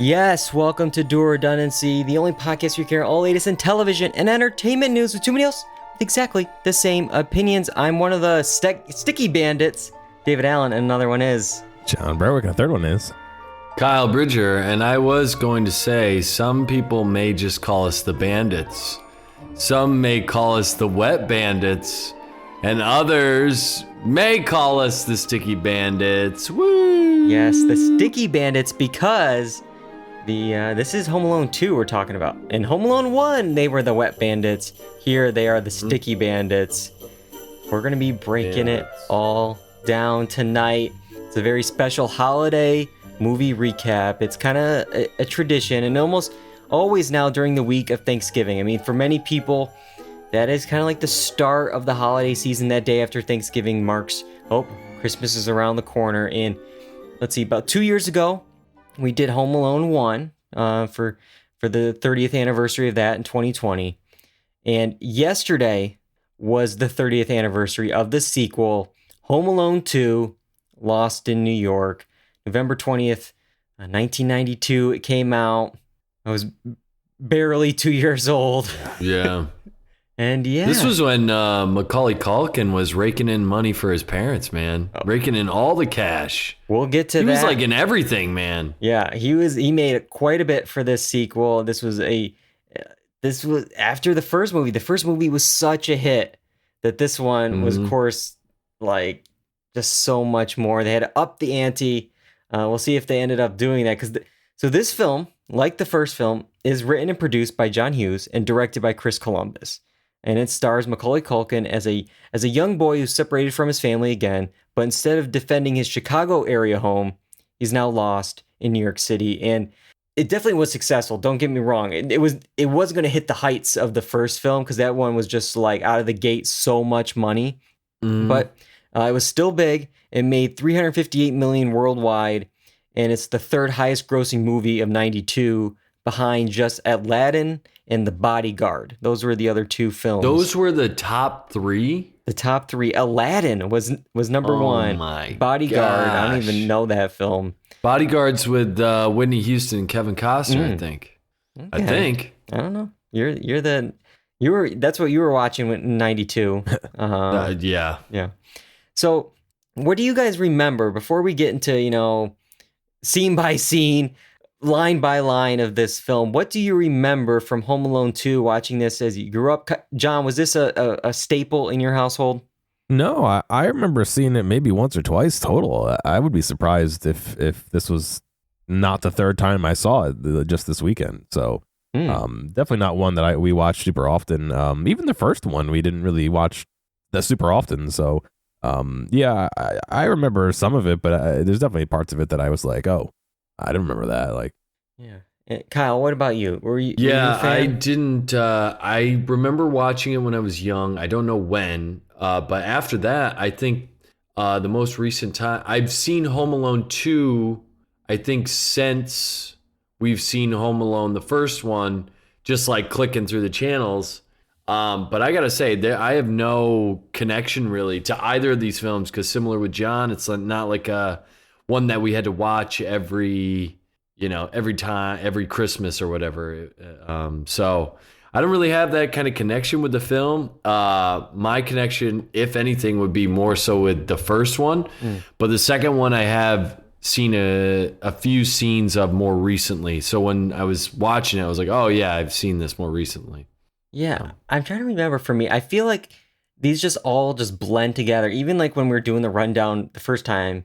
Yes, welcome to Dual Redundancy, the only podcast you care all latest in television and entertainment news with too many else with exactly the same opinions. I'm one of the sticky bandits, David Allen, and another one is John Berwick, and a third one is Kyle Bridger, and I was going to say some people may just call us the bandits. Some may call us the wet bandits, and others may call us the sticky bandits. Woo! Yes, the sticky bandits, because this is Home Alone 2 we're talking about. In Home Alone 1, they were the wet bandits. Here they are the sticky bandits. We're going to be breaking it all down tonight. It's a very special holiday movie recap. It's kind of a tradition, and almost always now during the week of Thanksgiving. I mean, for many people, that is kind of like the start of the holiday season. That day after Thanksgiving marks, Christmas is around the corner. And let's see, about 2 years ago, we did Home Alone 1 for the 30th anniversary of that in 2020. And yesterday was the 30th anniversary of the sequel, Home Alone 2, Lost in New York. November 20th, 1992, it came out. I was barely 2 years old. Yeah. And yeah. This was when Macaulay Culkin was raking in money for his parents, man. Raking in all the cash. We'll get to that. He was like in everything, man. Yeah, he made quite a bit for this sequel. This was after the first movie. The first movie was such a hit that this one was, of course, like just so much more. They had to up the ante. We'll see if they ended up doing that. So this film, like the first film, is written and produced by John Hughes and directed by Chris Columbus. And it stars Macaulay Culkin as a young boy who's separated from his family again, but instead of defending his Chicago area home, he's now lost in New York City. And it definitely was successful. Don't get me wrong. It wasn't going to hit the heights of the first film, because that one was just like out of the gate so much money. But it was still big. It made $358 million worldwide, and it's the third highest grossing movie of 92, behind just Aladdin and The Bodyguard. Those were the other two films. Those were the top three? The top three. Aladdin was number one. Oh my Bodyguard, gosh. I don't even know that film. Bodyguard's with Whitney Houston and Kevin Costner, I think. Okay. I think. I don't know. That's what you were watching in 92. Yeah. Yeah. So what do you guys remember before we get into, scene by scene, line by line of this film? What do you remember from Home Alone 2, watching this as you grew up? John, was this a staple in your household? No, I remember seeing it maybe once or twice total. I would be surprised if this was not the third time I saw it just this weekend. So definitely not one that we watched super often. Even the first one we didn't really watch that super often. So yeah, I remember some of it, but there's definitely parts of it that I was like, oh, I didn't remember that. Like, yeah. Kyle, what about you? Were you a fan? I didn't. I remember watching it when I was young. I don't know when, but after that, I think the most recent time I've seen Home Alone 2, I think since we've seen Home Alone, the first one, just like clicking through the channels. But I gotta say, I have no connection really to either of these films, because similar with John, it's not like one that we had to watch every time, every Christmas or whatever. So I don't really have that kind of connection with the film. My connection, if anything, would be more so with the first one. But the second one I have seen a few scenes of more recently. So when I was watching it, I was like, oh yeah, I've seen this more recently. Yeah, I'm trying to remember. For me, I feel like these just all just blend together. Even like when we were doing the rundown the first time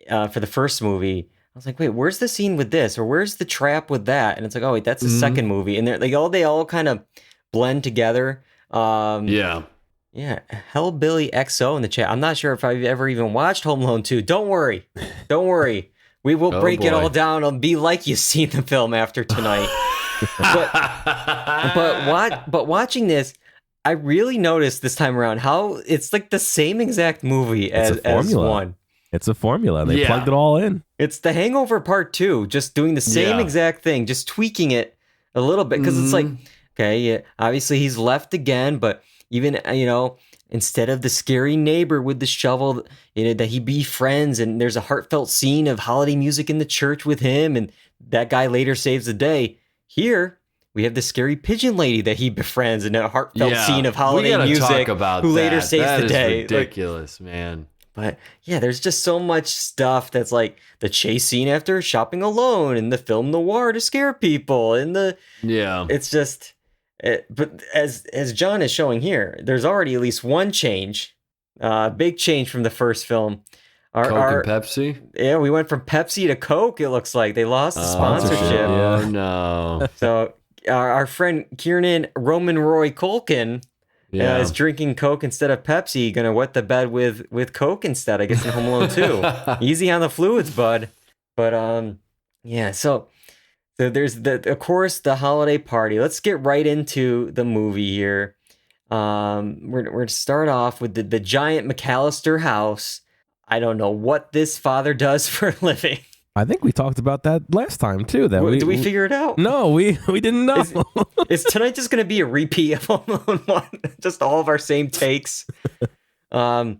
for the first movie, I was like, wait, where's the scene with this? Or where's the trap with that? And it's like, oh wait, that's the second movie. And they all kind of blend together. Yeah, Hellbilly XO in the chat. I'm not sure if I've ever even watched Home Alone 2. Don't worry. We will break it all down. It'll be like you've seen the film after tonight. but watching this, I really noticed this time around how it's like the same exact movie as one. It's a formula. They plugged it all in. It's The Hangover Part 2, just doing the same exact thing, just tweaking it a little bit, because it's like, okay, obviously he's left again, but even, instead of the scary neighbor with the shovel, that he befriends, and there's a heartfelt scene of holiday music in the church with him, and that guy later saves the day. Here, we have the scary pigeon lady that he befriends in a heartfelt scene of holiday music. Talk about who later saves that the day. Ridiculous, man. But yeah, there's just so much stuff that's like the chase scene after shopping alone, and the film noir to scare people, and it's just. But as John is showing here, there's already at least one change, big change from the first film. Coke and Pepsi? Yeah, we went from Pepsi to Coke, it looks like. They lost the sponsorship. Oh, no. So our friend Kieran Roman Roy Culkin is drinking Coke instead of Pepsi, gonna wet the bed with Coke instead, I guess, in Home Alone 2. Easy on the fluids, bud. But, yeah, so there's, of course, the holiday party. Let's get right into the movie here. We're to start off with the giant McAllister house. I don't know what this father does for a living. I think we talked about that last time too. Did we figure it out? No, we didn't know. Is tonight just going to be a repeat of Home Alone 1? Just all of our same takes. But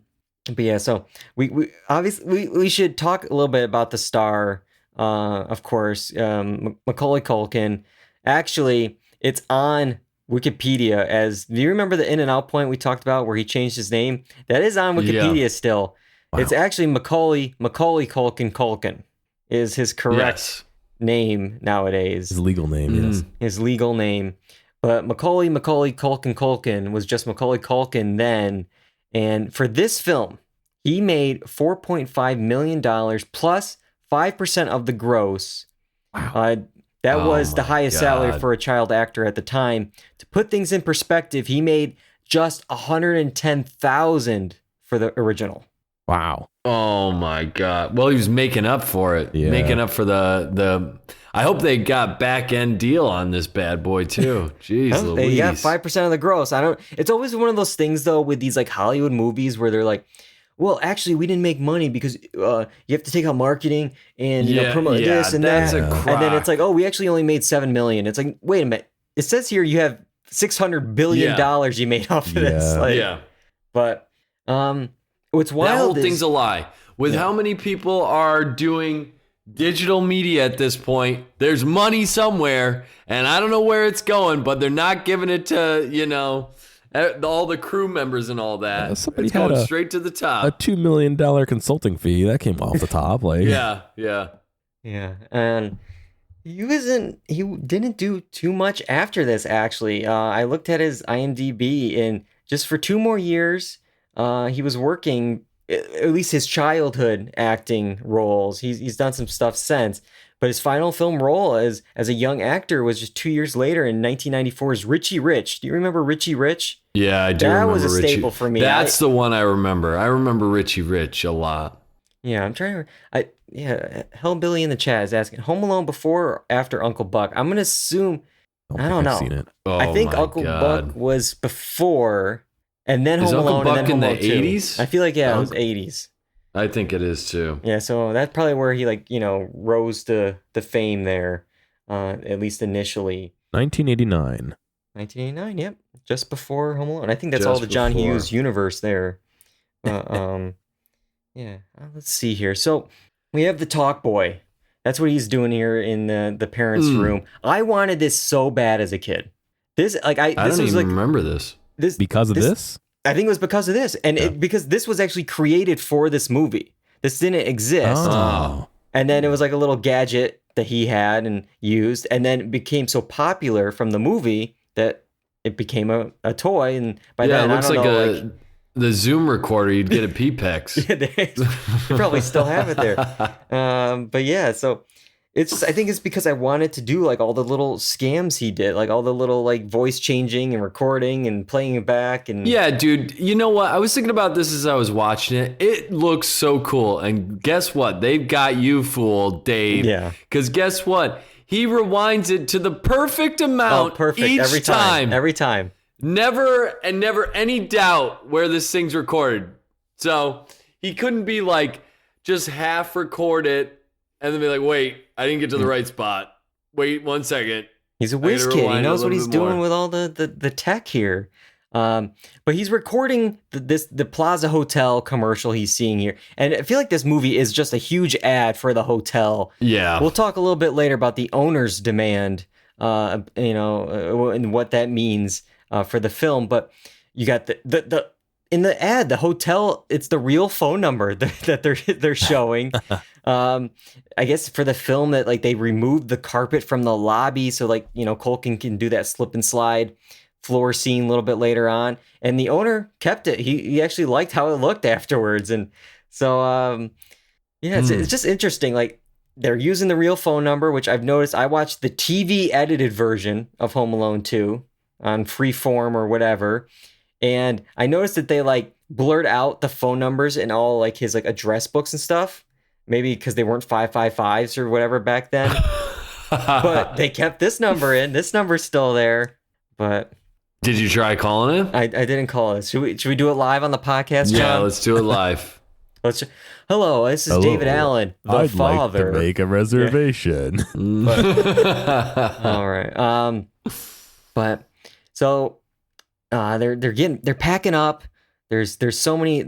yeah, so we obviously we should talk a little bit about the star. Of course, Macaulay Culkin. Actually, it's on Wikipedia as. Do you remember the In and Out point we talked about where he changed his name? That is on Wikipedia still. Wow. It's actually Macaulay Culkin is his correct name nowadays. His legal name, yes. His legal name. But Macaulay Culkin was just Macaulay Culkin then. And for this film, he made $4.5 million plus 5% of the gross. Wow. That was the highest salary for a child actor at the time. To put things in perspective, he made just $110,000 for the original. Wow. Oh my God. Well, he was making up for it. Yeah. Making up for the I hope they got back end deal on this bad boy too. Jeez Louise. Yeah, 5% of the gross. It's always one of those things though with these like Hollywood movies where they're like, well, actually we didn't make money because you have to take out marketing and promote this and that. And then it's like, oh, we actually only made $7 million. It's like, wait a minute. It says here you have $600 billion you made off of this. Like, but what's wild that whole thing's a lie. With how many people are doing digital media at this point, there's money somewhere, and I don't know where it's going, but they're not giving it to, all the crew members and all that. It's going straight to the top. A $2 million consulting fee that came off the top. Like yeah. And he didn't do too much after this. Actually, I looked at his IMDb, and just for 2 more years. He was working, at least his childhood acting roles. He's done some stuff since, but his final film role as a young actor was just 2 years later in 1994's Richie Rich. Do you remember Richie Rich? Yeah, I do. That was a staple for me. That's the one I remember. I remember Richie Rich a lot. Yeah, I'm trying to. Hellbilly in the chat is asking Home Alone before or after Uncle Buck. I'm gonna assume. I don't know. I've seen it. I think Uncle Buck was before. And then Home Alone, and then Home Alone 2. In the 80s? I feel like, it was 80s. I think it is, too. Yeah, so that's probably where he, rose to the fame there, at least initially. 1989. 1989, yep. Just before Home Alone. I think that's all the John Hughes universe there. Yeah, let's see here. So, we have the Talk Boy. That's what he's doing here in the parents' room. I wanted this so bad as a kid. I don't even remember this. Because of this? I think it was because of this. And because this was actually created for this movie. This didn't exist. Oh. And then it was like a little gadget that he had and used. And then it became so popular from the movie that it became a toy. And by then, it looks the Zoom recorder. You'd get a P-Pex. They probably still have it there. But yeah, so it's just, I think it's because I wanted to do like all the little scams he did, like all the little like voice changing and recording and playing it back. And yeah, dude, you know what? I was thinking about this as I was watching it. It looks so cool. And guess what? They've got you fooled, Dave. Yeah. Because guess what? He rewinds it to the perfect amount. Perfect. Each every time. Every time. Never any doubt where this thing's recorded. So he couldn't be like just half record it and then be like, wait, I didn't get to the right spot. Wait 1 second. He's a whiz kid. He knows what he's doing with all the tech here. But he's recording the Plaza Hotel commercial he's seeing here. And I feel like this movie is just a huge ad for the hotel. Yeah. We'll talk a little bit later about the owner's demand, and what that means for the film. But you got the in the ad, the hotel, it's the real phone number that they're showing. I guess for the film that like they removed the carpet from the lobby, so like Culkin can do that slip and slide floor scene a little bit later on, and the owner kept it. He actually liked how it looked afterwards, and so it's just interesting. Like they're using the real phone number, which I've noticed. I watched the TV edited version of Home Alone 2 on Freeform or whatever. And I noticed that they like blurred out the phone numbers in all like his like address books and stuff. Maybe because they weren't 555s or whatever back then. But they kept this number in. This number's still there. But did you try calling it? I didn't call it. Should we do it live on the podcast, John? Yeah, let's do it live. Hello, this is David Allen, the I'd father. like to make a reservation. Yeah. All right. But so they're packing up. There's so many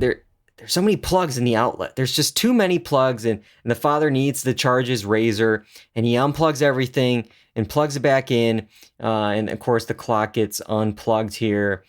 plugs in the outlet. There's just too many plugs, and the father needs to charge his razor, and he unplugs everything and plugs it back in. And of course the clock gets unplugged here.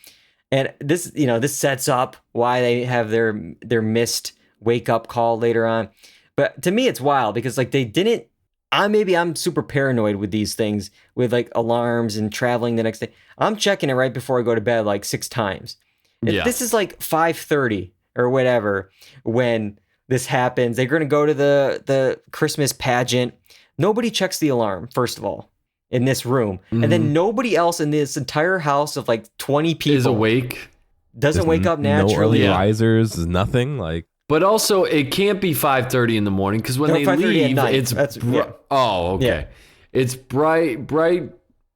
And this sets up why they have their missed wake up call later on. But to me, it's wild because like they didn't. Maybe I'm super paranoid with these things, with like alarms and traveling the next day. I'm checking it right before I go to bed like 6 times. If this is like 5:30 or whatever when this happens, they're going to go to the Christmas pageant. Nobody checks the alarm, first of all, in this room. Mm-hmm. And then nobody else in this entire house of like 20 people is awake. Doesn't wake up naturally. No early risers, nothing like. But also, it can't be 5:30 in the morning because when they leave, it's oh, okay. Yeah. It's bright,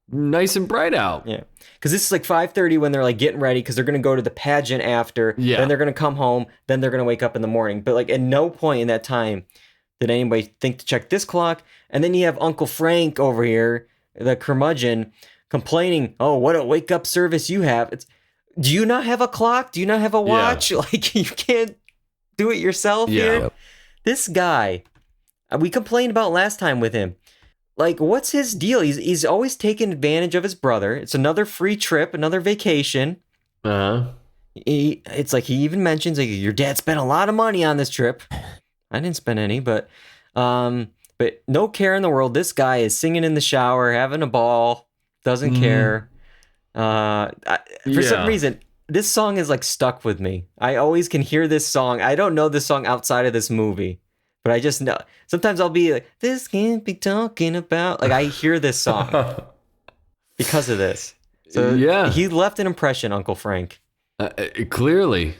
nice and bright out. Yeah, because this is like 5:30 when they're like getting ready because they're gonna go to the pageant after. Yeah. Then they're gonna come home. Then they're gonna wake up in the morning. But like at no point in that time did anybody think to check this clock. And then you have Uncle Frank over here, the curmudgeon, complaining, "Oh, what a wake up service you have! Do you not have a clock? Do you not have a watch? Yeah. Like you can't." Do it yourself here. Yep. This guy, we complained about last time with him. Like, what's his deal? He's always taking advantage of his brother. It's another free trip, another vacation. It's like he even mentions like your dad spent a lot of money on this trip. I didn't spend any, but no care in the world. This guy is singing in the shower, having a ball, doesn't care. For some reason. This song is like stuck with me. I always can hear this song. I don't know this song outside of this movie, but I just know. Sometimes I'll be like, "This can't be talking about." Like I hear this song because of this. So yeah, he left an impression, Uncle Frank. Clearly,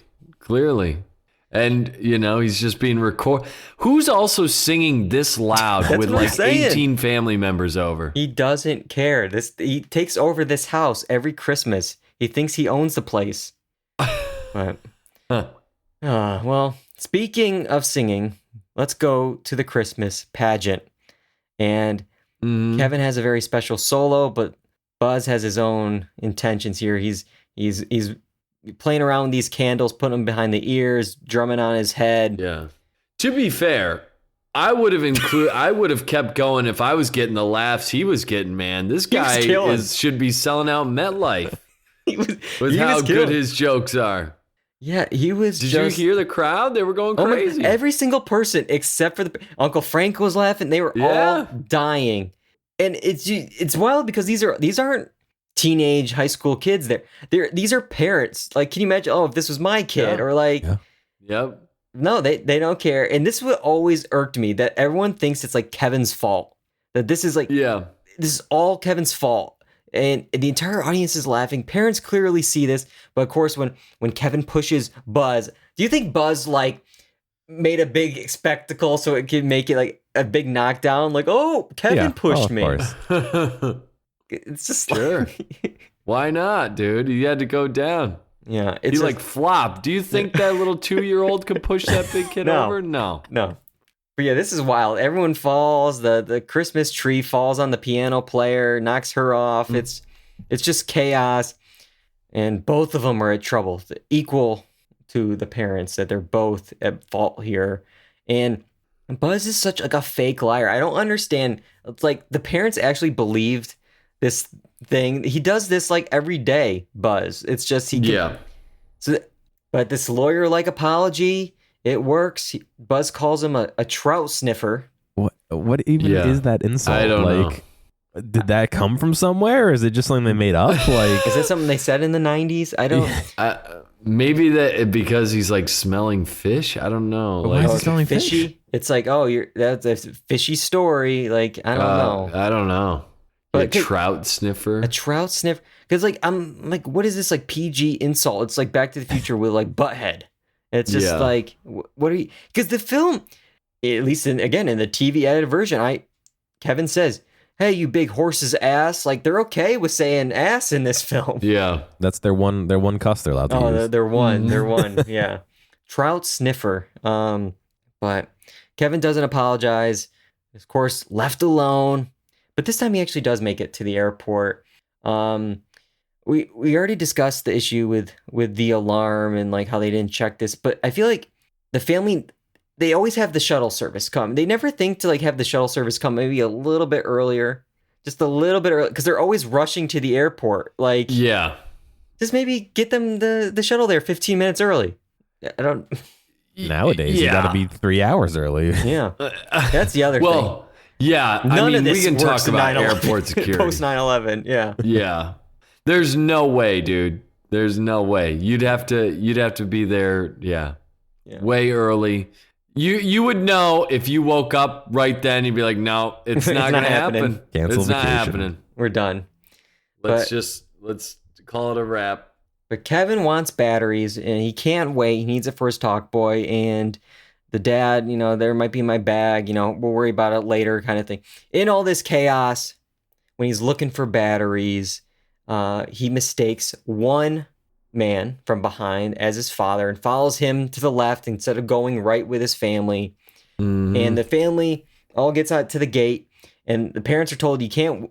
and he's just being recorded. Who's also singing this loud with like 18 family members over? He doesn't care. He takes over this house every Christmas. He thinks he owns the place. But, well, speaking of singing, let's go to the Christmas pageant. And Kevin has a very special solo, but Buzz has his own intentions here. He's playing around with these candles, putting them behind the ears, drumming on his head. Yeah. To be fair, I would have kept going if I was getting the laughs he was getting, man. This guy should be selling out MetLife. With how good his jokes are. Yeah, he was. Did you hear the crowd? They were going crazy. Every single person except for Uncle Frank was laughing. They were all dying, and it's wild because these aren't teenage high school kids. These are parents. Like, can you imagine? Oh, if this was my kid, or like, yep. No, they don't care. And this what always irked me that everyone thinks it's like Kevin's fault. That this is like, this is all Kevin's fault. And the entire audience is laughing. Parents clearly see this. But of course, when Kevin pushes Buzz, do you think Buzz like made a big spectacle so it could make it like a big knockdown? Like, oh, Kevin pushed me. It's just sure. Why not, dude? He had to go down. Yeah. He like flopped. Do you think that little 2-year-old can push that big kid over? No. But yeah, this is wild. Everyone falls. The Christmas tree falls on the piano player, knocks her off. It's just chaos. and both of them are at trouble, equal to the parents, that they're both at fault here. And Buzz is such like a fake liar. I don't understand. It's like the parents actually believed this thing. He does this like every day, Buzz. It's just So, but this lawyer-like apology, it works. Buzz calls him a trout sniffer. What even is that insult? I don't know. Did that come from somewhere, or is it just something they made up? Like, is that something they said in the 90s? I don't. Maybe that because he's like smelling fish. I don't know. Why Like, is he smelling fishy? fish? It's like, oh, that's a fishy story. Like, I don't know. I don't know. But a trout sniffer. A trout sniffer. Because like I'm like, what is this like PG insult? It's like Back to the Future with like butthead. It's just like, what are you? Because the film, at least in the TV edited version, Kevin says, "Hey, you big horse's ass!" Like they're okay with saying ass in this film. Yeah, that's their one cuss they're allowed to use. Oh, they're one. Yeah, trout sniffer. But Kevin doesn't apologize. Of course, left alone. But this time he actually does make it to the airport. We already discussed the issue with the alarm and like how they didn't check this, but I feel like the family, they always have the shuttle service come. They never think to like have the shuttle service come maybe a little bit earlier, just a little bit early, because they're always rushing to the airport. Like, just maybe get them the shuttle there 15 minutes early. I don't. Nowadays, you got to be 3 hours early. Yeah, that's the other thing. Yeah, None of this we can talk about airport security post 9/11. Yeah, yeah. There's no way, dude. There's no way. You'd have to be there. Yeah. Way early. You would know if you woke up right then. You'd be like, no, it's not gonna happen. Cancel it's vacation. not happening. We're done. Let's call it a wrap. But Kevin wants batteries, and he can't wait. He needs it for his talk boy, and the dad, there might be my bag, we'll worry about it later kind of thing. In all this chaos, when he's looking for batteries, he mistakes one man from behind as his father and follows him to the left instead of going right with his family. Mm-hmm. And the family all gets out to the gate, and the parents are told, you can't,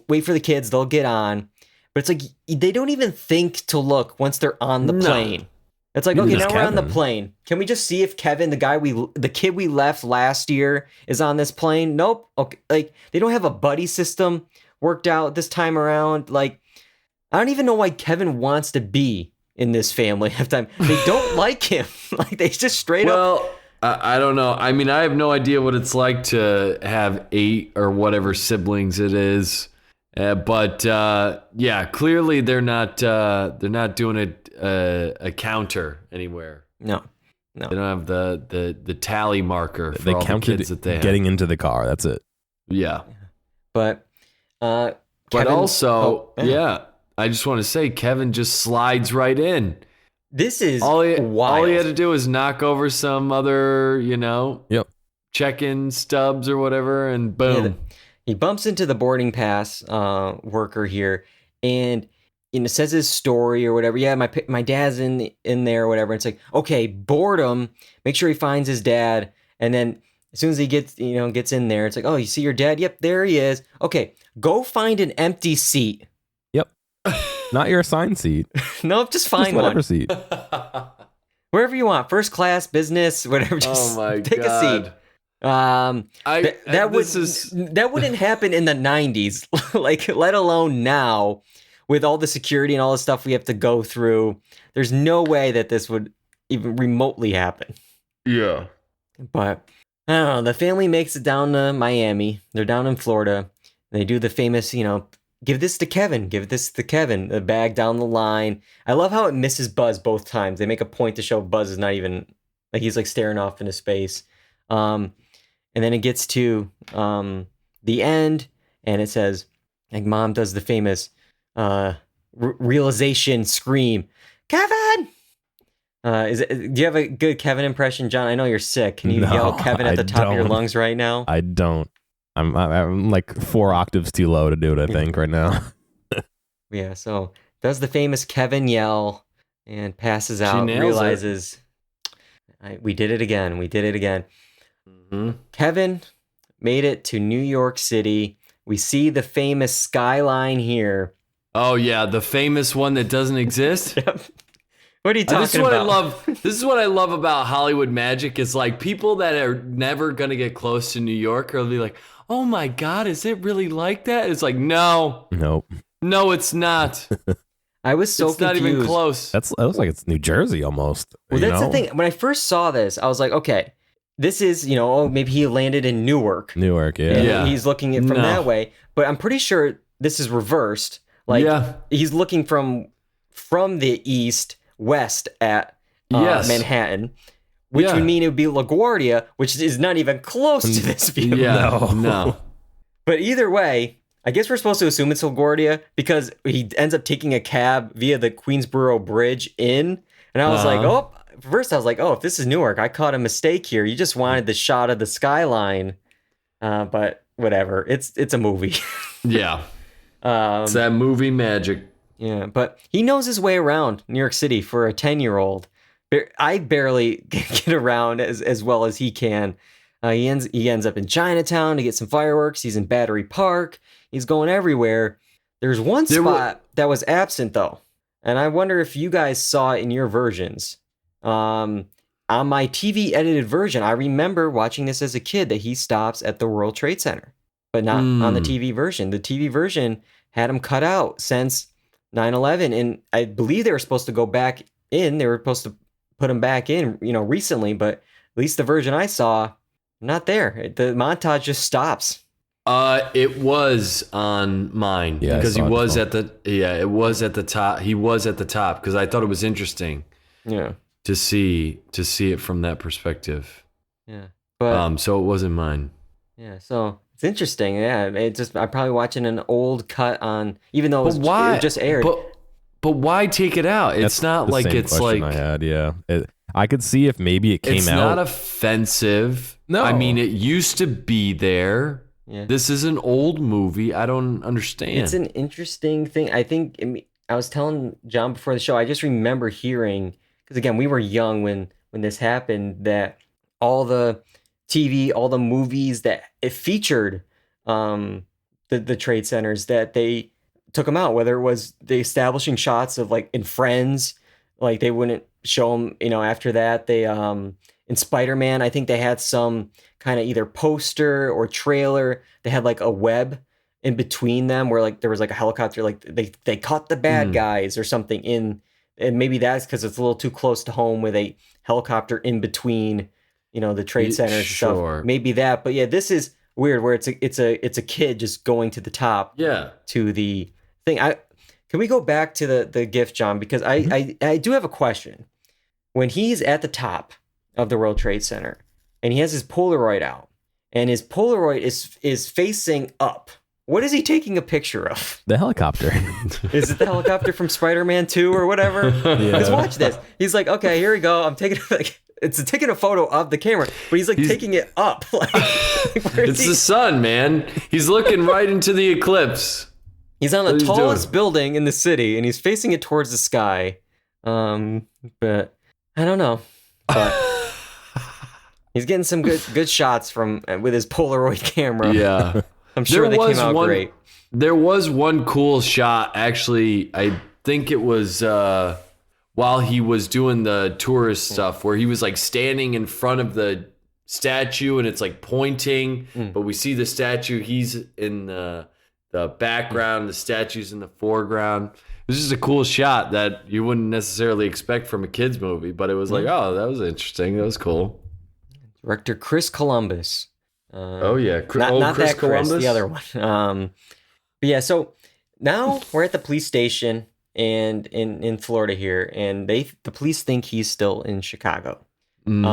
wait for the kids, they'll get on. But it's like, they don't even think to look once they're on the plane. It's like, okay, now we're on the plane. Can we just see if Kevin, the kid we left last year, is on this plane? Nope. Okay, like they don't have a buddy system worked out this time around. Like, I don't even know why Kevin wants to be in this family half time. They don't like him. Like they just straight up. Well, I don't know. I mean, I have no idea what it's like to have 8 or whatever siblings it is. But clearly they're not doing a counter anywhere. No, they don't have the tally marker for they all counted the kids that they have. Getting into the car. That's it. Yeah, but Kevin, also I just want to say Kevin just slides right in. This is wild. All he had to do was knock over some other check-in stubs or whatever, and boom. Yeah, he bumps into the boarding pass worker here, and says his story or whatever. Yeah, my dad's in there or whatever. It's like, okay, board him. Make sure he finds his dad, and then as soon as he gets in there, it's like, oh, you see your dad? Yep, there he is. Okay, go find an empty seat. Yep, not your assigned seat. Nope, just find whatever one. Seat. Wherever you want, first class, business, whatever. Just take a seat. That wouldn't happen in the 90s, like let alone now with all the security and all the stuff we have to go through. There's no way that this would even remotely happen. Yeah. But I don't know, the family makes it down to Miami. They're down in Florida. They do the famous, give this to Kevin, the bag down the line. I love how it misses Buzz both times. They make a point to show Buzz is not even, like he's like staring off into space. And then it gets to the end, and it says, like Mom does the famous realization scream, Kevin! Do you have a good Kevin impression, John? I know you're sick. Can you yell Kevin at the top of your lungs right now? I don't. I'm like 4 octaves too low to do it, I think, right now. Yeah, so does the famous Kevin yell and passes out, realizes, we did it again. Mm-hmm. Kevin made it to New York City. We see the famous skyline here. Oh yeah, the famous one that doesn't exist. What are you talking This is what about? I love. This is what I love about Hollywood magic. Is like people that are never gonna get close to New York will be like, "Oh my God, is it really like that?" It's like, no, Nope. no, it's not. I was so It's not confused. even close. That looks like it's New Jersey almost. Well, that's the thing. When I first saw this, I was like, okay, this is, maybe he landed in Newark. Newark, yeah. And Yeah. he's looking at it from No. that way. But I'm pretty sure this is reversed. Like, Yeah. he's looking from the east west at Yes. Manhattan, which Yeah. would mean it would be LaGuardia, which is not even close to this view. Yeah. No. But either way, I guess we're supposed to assume it's LaGuardia because he ends up taking a cab via the Queensboro Bridge in. And I was like, Uh-huh. first I was like, if this is Newark, I caught a mistake here. You just wanted the shot of the skyline. But whatever. It's a movie. Yeah. It's that movie magic. Yeah, but he knows his way around New York City for a 10-year-old. I barely get around as well as he can. He ends up in Chinatown to get some fireworks. He's in Battery Park. He's going everywhere. There's one spot that was absent, though. And I wonder if you guys saw it in your versions. On my TV edited version, I remember watching this as a kid that he stops at the World Trade Center, but not on the TV version. The TV version had him cut out since 9/11, and I believe they were supposed to go back in. They were supposed to put him back in, recently, but at least the version I saw, not there. The montage just stops. It was on mine because he was at the it was at the top. He was at the top because I thought it was interesting. Yeah. To see it from that perspective. Yeah. But so it wasn't mine. yeah, so it's interesting. Yeah, I'm probably watching an old cut on, even though it just aired. But why take it out? It's That's not the like same it's question like I had. Yeah, I could see if maybe it came it's out. not offensive. No. I mean it used to be there. Yeah. This is an old movie. I don't understand. It's an interesting thing. I think I was telling John before the show, I just remember hearing, because again, we were young when this happened, that all the TV, all the movies that it featured the trade centers, that they took them out, whether it was the establishing shots of like in Friends, like they wouldn't show them, after that. They in Spider-Man, I think they had some kind of either poster or trailer. They had like a web in between them where like there was like a helicopter, like they caught the bad guys or something in, and maybe that's because it's a little too close to home with a helicopter in between, the trade centers and stuff. Maybe that, but yeah, this is weird where it's a kid just going to the top. Yeah. To the thing. Can we go back to the gift, John? Because I do have a question. When he's at the top of the World Trade Center and he has his Polaroid out and his Polaroid is facing up, what is he taking a picture of? The helicopter. Is it the helicopter from Spider-Man 2 or whatever? Because watch this. He's like, okay, here we go. I'm taking taking a photo of the camera, but he's taking it up. It's the sun, man. He's looking right into the eclipse. He's on the tallest building in the city, and he's facing it towards the sky. But I don't know. But he's getting some good shots with his Polaroid camera. Yeah, I'm sure they came out great. There was one cool shot, actually. I think it was while he was doing the tourist stuff, where he was like standing in front of the statue, and it's like pointing, but we see the statue. He's in the background, the statue's in the foreground. It was just a cool shot that you wouldn't necessarily expect from a kid's movie, but it was like, oh, that was interesting. That was cool. Director Chris Columbus. Oh yeah, not Chris that Chris, Columbus? the other one. But yeah, so now we're at the police station and in Florida here, and the police think he's still in Chicago. And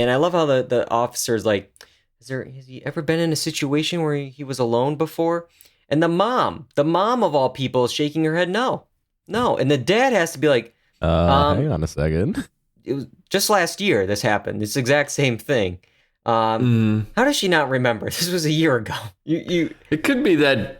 I love how the officer's like, has he ever been in a situation where he was alone before? And the mom of all people is shaking her head, no. And the dad has to be like, hang on a second. It was just last year this happened. It's the exact same thing. How does she not remember? This was a year ago. It could be that.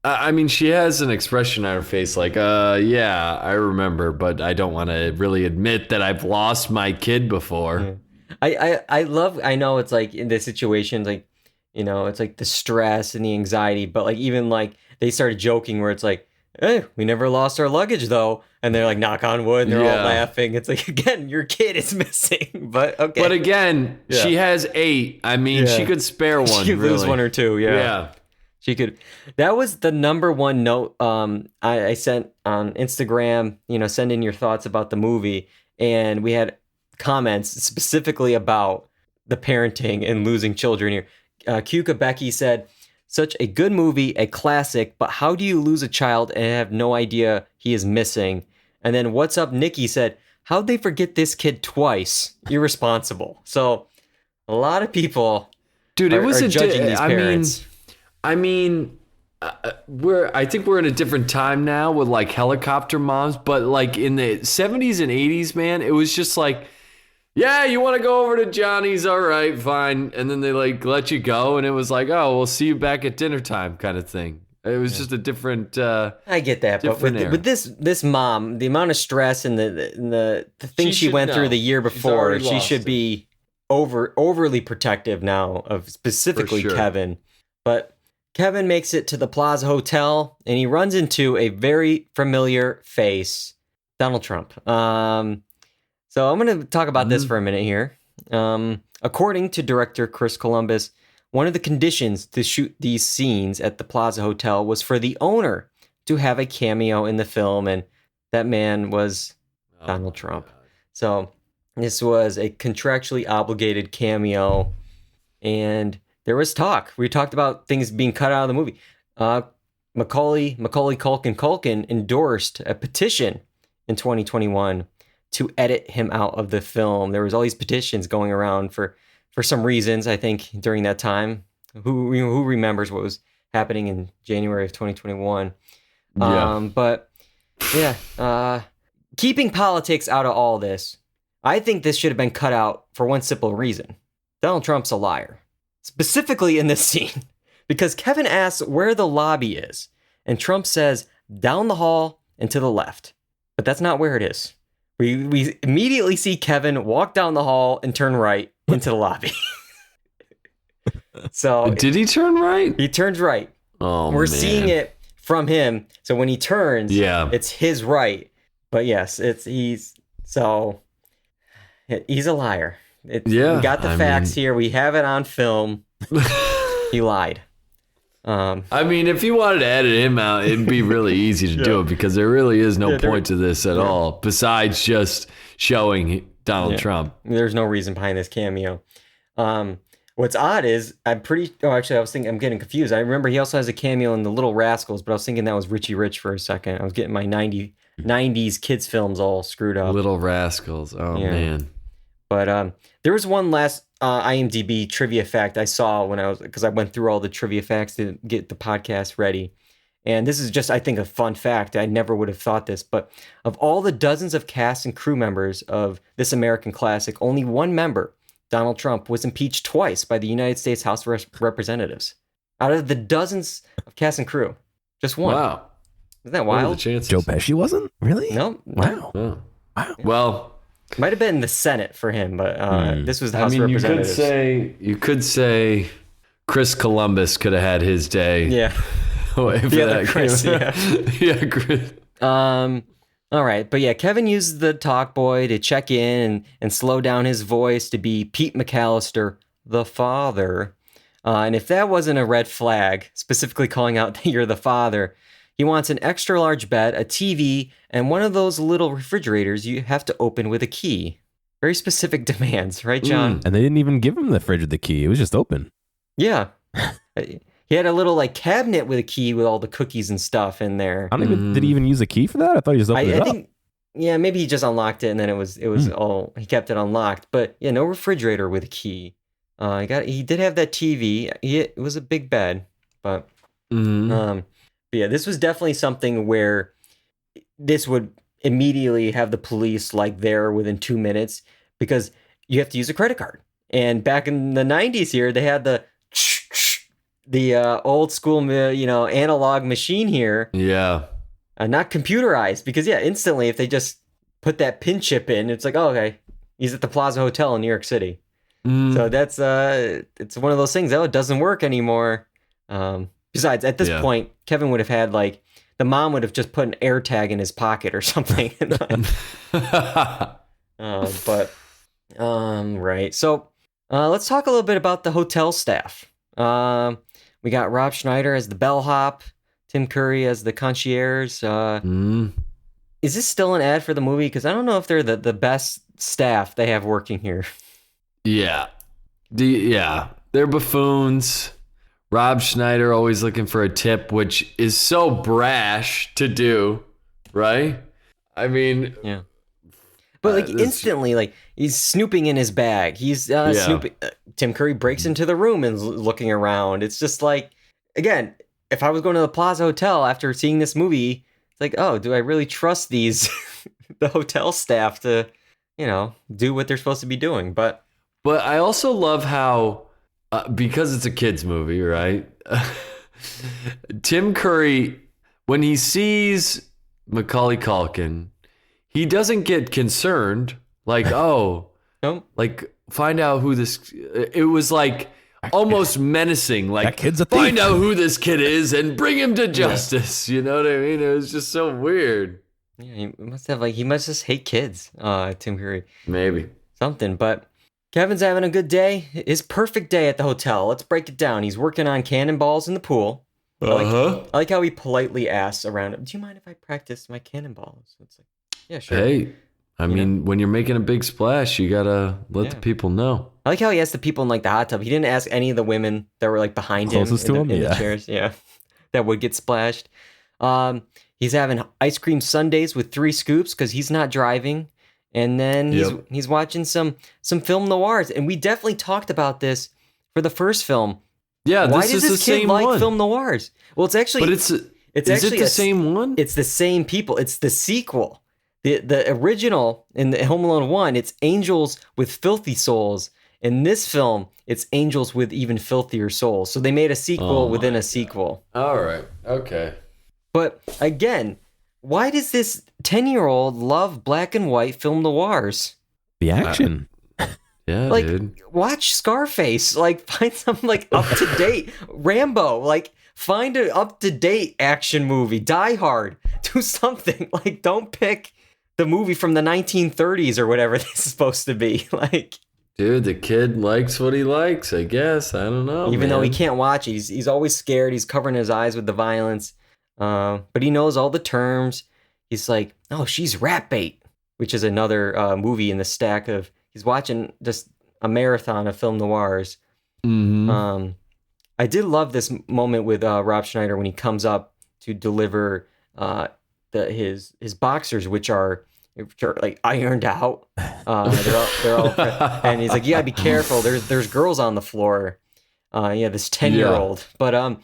I mean, she has an expression on her face like, yeah, I remember, but I don't want to really admit that I've lost my kid before. Yeah. I know it's like in this situation, like, it's like the stress and the anxiety, but like even like they started joking where it's like, hey, we never lost our luggage though. And they're like, knock on wood, and they're all Yeah. laughing. It's like, again, your kid is missing, but okay. But again, Yeah. she has 8. I mean, Yeah. she could spare one. She could lose really. one or two, Yeah. She could. That was the number one note I sent on Instagram. Send in your thoughts about the movie, and we had comments specifically about the parenting and losing children here. Kuka Becky said, "Such a good movie, a classic, but how do you lose a child and have no idea he is missing?" And then What's Up Nikki said, "How'd they forget this kid twice? Irresponsible." So a lot of people, Dude, it was are judging these parents. I mean, I think we're in a different time now with like helicopter moms, but like in the 70s and 80s, man, it was just like, yeah, you want to go over to Johnny's? All right, fine. And then they like let you go, and it was like, oh, we'll see you back at dinner time kind of thing. It was just a different. I get that, but with this mom, the amount of stress and the things she went through the year before, she should be overly protective now of specifically Kevin. But Kevin makes it to the Plaza Hotel, and he runs into a very familiar face, Donald Trump. So I'm going to talk about this for a minute here. According to director Chris Columbus, one of the conditions to shoot these scenes at the Plaza Hotel was for the owner to have a cameo in the film, and that man was Donald Trump. God. So this was a contractually obligated cameo, and there was talk. We talked about things being cut out of the movie. Macaulay Culkin endorsed a petition in 2021 to edit him out of the film. There was all these petitions going around for some reasons, I think, during that time. Who remembers what was happening in January of 2021? Yeah. But yeah, keeping politics out of all this, I think this should have been cut out for one simple reason. Donald Trump's a liar. Specifically in this scene, because Kevin asks where the lobby is, and Trump says down the hall and to the left, but that's not where it is. We immediately see Kevin walk down the hall and turn right into the lobby. So did he turn right? He turns right. Oh, we're man. seeing it from him. So when he turns, it's his right. But yes, he's a liar. We got the facts here. We have it on film. He lied. I mean, if you wanted to edit him out, it'd be really easy to do it because there really is no point to this at all besides just showing Donald Trump. There's no reason behind this cameo. What's odd is I'm getting confused. I remember he also has a cameo in The Little Rascals, but I was thinking that was Richie Rich for a second. I was getting my 90s kids films all screwed up. Little Rascals. Oh, man. But there was one last IMDb trivia fact I saw because I went through all the trivia facts to get the podcast ready. And this is just, I think, a fun fact. I never would have thought this, but of all the dozens of cast and crew members of this American classic, only one member, Donald Trump, was impeached twice by the United States House of Representatives. Out of the dozens of cast and crew, just one. Wow. Isn't that wild? What are the chances? Joe Pesci wasn't? Really? No. Wow. Oh. Wow. Well, might have been the Senate for him, but this was the House of Representatives. You could say Chris Columbus could have had his day. Yeah. The other Chris, yeah, Chris. All right, but yeah, Kevin uses the talk boy to check in and slow down his voice to be Pete McAllister, the father. And if that wasn't a red flag, specifically calling out that you're the father, he wants an extra large bed, a TV, and one of those little refrigerators you have to open with a key. Very specific demands, right, John? And they didn't even give him the fridge with the key. It was just open. Yeah. He had a little cabinet with a key with all the cookies and stuff in there. Did he even use a key for that? I thought he just opened it up. Yeah, maybe he just unlocked it and then it was all, he kept it unlocked. But yeah, no refrigerator with a key. He did have that TV. It was a big bed, but yeah, this was definitely something where this would immediately have the police there within 2 minutes because you have to use a credit card. And back in the 90s here, they had the old school, analog machine here. Yeah. Not computerized because instantly if they just put that pin chip in, it's like, oh, okay, he's at the Plaza Hotel in New York City. So that's it's one of those things. It doesn't work anymore. Besides, at this point, Kevin would have had the mom would have just put an air tag in his pocket or something. Right. So let's talk a little bit about the hotel staff. We got Rob Schneider as the bellhop, Tim Curry as the concierge. Is this still an ad for the movie? Because I don't know if they're the best staff they have working here. Yeah. They're buffoons. Rob Schneider always looking for a tip, which is so brash to do, right? I mean, yeah. But like instantly, like he's snooping in his bag. He's snooping. Tim Curry breaks into the room and is looking around. It's just like, again, if I was going to the Plaza Hotel after seeing this movie, it's like, oh, do I really trust these the hotel staff to, do what they're supposed to be doing? But I also love how because it's a kids movie, right? Tim Curry, when he sees Macaulay Culkin, he doesn't get concerned, like, oh, nope. Like, find out who this... It was like almost menacing, like, that kid's a thief. Find out who this kid is and bring him to justice. You know what I mean? It was just so weird. Yeah, he must just hate kids, Tim Curry. Maybe. Something, but Kevin's having a good day. His perfect day at the hotel. Let's break it down. He's working on cannonballs in the pool. I like how he politely asks around him, do you mind if I practice my cannonballs? It's like, yeah, sure. Hey, I mean, when you're making a big splash, you gotta let the people know. I like how he asked the people in like the hot tub. He didn't ask any of the women that were like behind closest him to in the chairs. Yeah, that would get splashed. He's having ice cream sundaes with 3 scoops because he's not driving. And then he's watching some film noirs. And we definitely talked about this for the first film. Yeah, why this does is this the kid same like one. film noirs? Well, it's actually... But is actually it the same one? It's the same people. It's the sequel. The original in the Home Alone 1, it's angels with filthy souls. In this film, it's angels with even filthier souls. So they made a sequel within a sequel. All right. Okay. But again, why does this 10-year-old love black and white film noirs? The action. Yeah, like, dude. Watch Scarface. Like, find some like up-to-date Rambo. Like, find an up-to-date action movie. Die Hard. Do something. Like, don't pick the movie from the 1930s or whatever this is supposed to be. Like, dude, the kid likes what he likes, I guess. I don't know. Even though he can't watch, he's always scared. He's covering his eyes with the violence. But he knows all the terms. He's like, oh, she's rat bait, which is another movie in the stack of. He's watching just a marathon of film noirs. Mm-hmm. I did love this moment with Rob Schneider when he comes up to deliver his boxers, which are like ironed out. They're all and he's like, you gotta be careful. There's girls on the floor. This 10-year-old. But and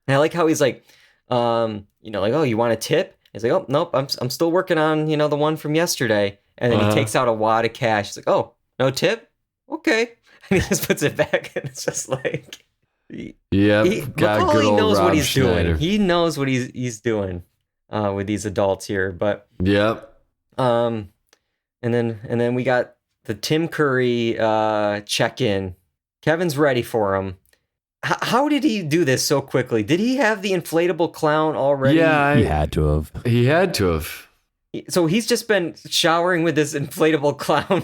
I like how he's like, like, oh, you want a tip? He's like, oh, nope, I'm still working on, the one from yesterday. And then he takes out a wad of cash. He's like, oh, no tip? Okay. And he just puts it back, and it's just like, Macaulay knows what he's doing. He knows what he's doing with these adults here. But and then we got the Tim Curry check-in. Kevin's ready for him. How did he do this so quickly? Did he have the inflatable clown already? Yeah, he had to have. He had to have. So he's just been showering with this inflatable clown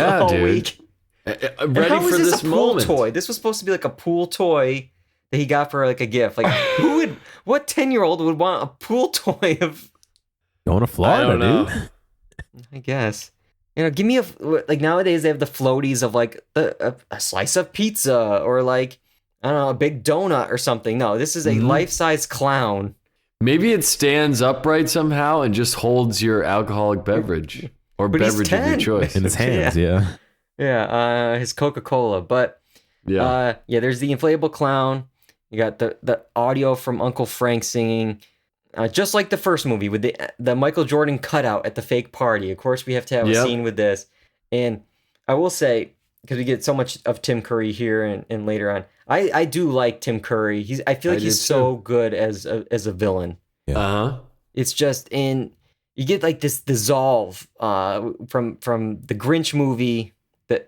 all week. Ready for this moment. Toy. This was supposed to be like a pool toy that he got for like a gift. Like what 10-year-old would want a pool toy of going to Florida, dude? I guess. Give me like nowadays they have the floaties of like a slice of pizza or like, I don't know, a big donut or something. No, this is a life-size clown. Maybe it stands upright somehow and just holds your alcoholic beverage or beverage of your choice. In his hands, yeah. Yeah, his Coca-Cola. But there's the inflatable clown. You got the audio from Uncle Frank singing. Just like the first movie with the Michael Jordan cutout at the fake party. Of course, we have to have a scene with this. And I will say, because we get so much of Tim Curry here and later on, I do like Tim Curry. I feel like he's so good as a villain. Yeah. It's just you get like this dissolve from the Grinch movie,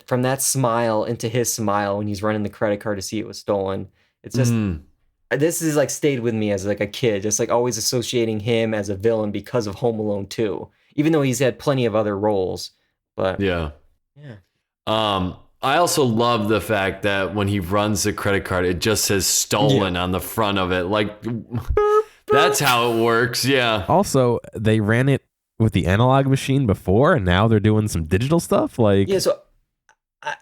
from that smile into his smile when he's running the credit card to see it was stolen. It's just this is like stayed with me as like a kid, just like always associating him as a villain because of Home Alone 2, even though he's had plenty of other roles. But Yeah. yeah. I also love the fact that when he runs the credit card, it just says stolen on the front of it. Like, that's how it works. Yeah. Also, they ran it with the analog machine before, and now they're doing some digital stuff. Like, Yeah, so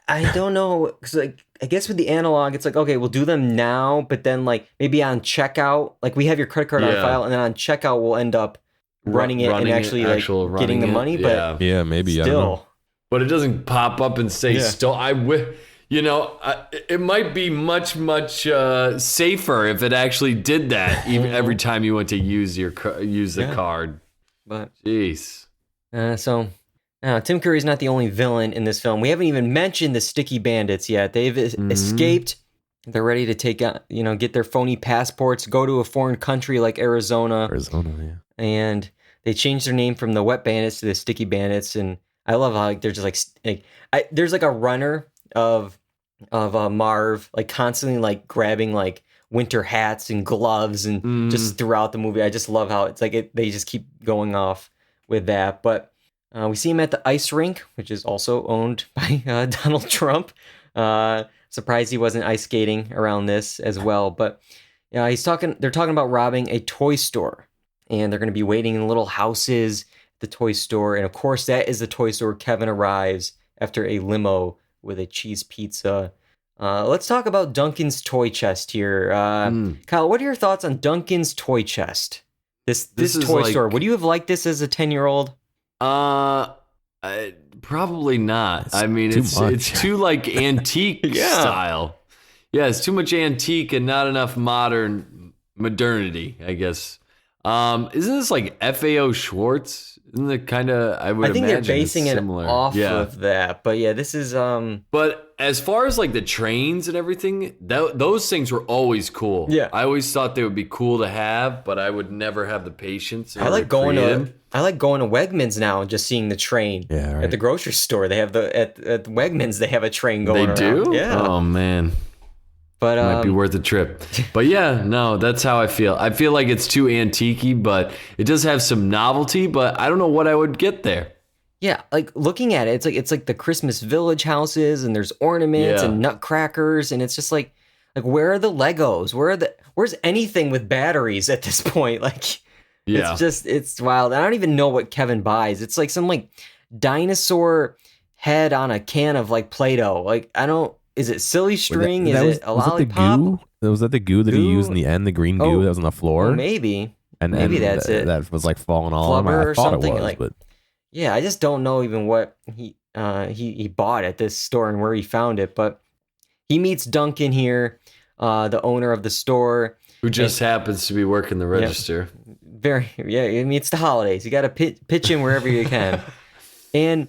I don't know, because like I guess with the analog, it's like, okay, we'll do them now, but then like maybe on checkout, like we have your credit card on file, and then on checkout we'll end up running it and actually like getting the money. But yeah, maybe still, I don't know. But it doesn't pop up and say stolen. It might be much safer if it actually did that every time you went to use the card. But jeez. Tim Curry's not the only villain in this film. We haven't even mentioned the Sticky Bandits yet. They've escaped. They're ready to take out, get their phony passports, go to a foreign country like Arizona. Yeah. And they changed their name from the Wet Bandits to the Sticky Bandits. And I love how they're just there's like a runner of Marv, like constantly like grabbing like winter hats and gloves and just throughout the movie. I just love how it's like they just keep going off with that. But we see him at the ice rink, which is also owned by Donald Trump. Surprised he wasn't ice skating around this as well. But they're talking about robbing a toy store, and they're going to be waiting in little houses at the toy store. And of course, that is the toy store. Kevin arrives after a limo with a cheese pizza. Let's talk about Duncan's toy chest here. Kyle, what are your thoughts on Duncan's toy chest? This toy store. Would you have liked this as a 10-year-old? Probably not. I mean, it's too like antique style. Yeah, it's too much antique and not enough modernity, I guess. Isn't this like FAO Schwartz? Isn't it kind of? I think they're basing it off of that. But yeah, this is. But as far as like the trains and everything, those things were always cool. Yeah, I always thought they would be cool to have, but I would never have the patience. I like going to Wegmans now and just seeing the train at the grocery store. They have at Wegmans. They have a train going. They do. Around. Yeah. Oh man. But might be worth a trip. But yeah, no, that's how I feel. I feel like it's too antique-y, but it does have some novelty, but I don't know what I would get there. Yeah, like looking at it, it's like the Christmas Village houses, and there's ornaments and nutcrackers, and it's just like where are the Legos? Where's anything with batteries at this point? Like it's wild. I don't even know what Kevin buys. It's like some like dinosaur head on a can of like Play-Doh. Like is it silly string? Is it a lollipop? Was that the goo that he used in the end? The green goo that was on the floor? Well, maybe. And that's it. That was like falling all over. I thought it was, but yeah, I just don't know even what he bought at this store and where he found it. But he meets Duncan here, the owner of the store, who just happens to be working the register. He meets the holidays. You got to pitch in wherever you can, and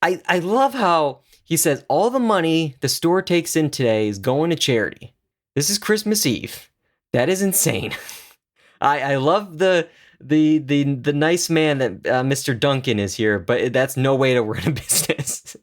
I love how. He says, all the money the store takes in today is going to charity. This is Christmas Eve. That is insane. I love the nice man that Mr. Duncan is here, but that's no way to run a business.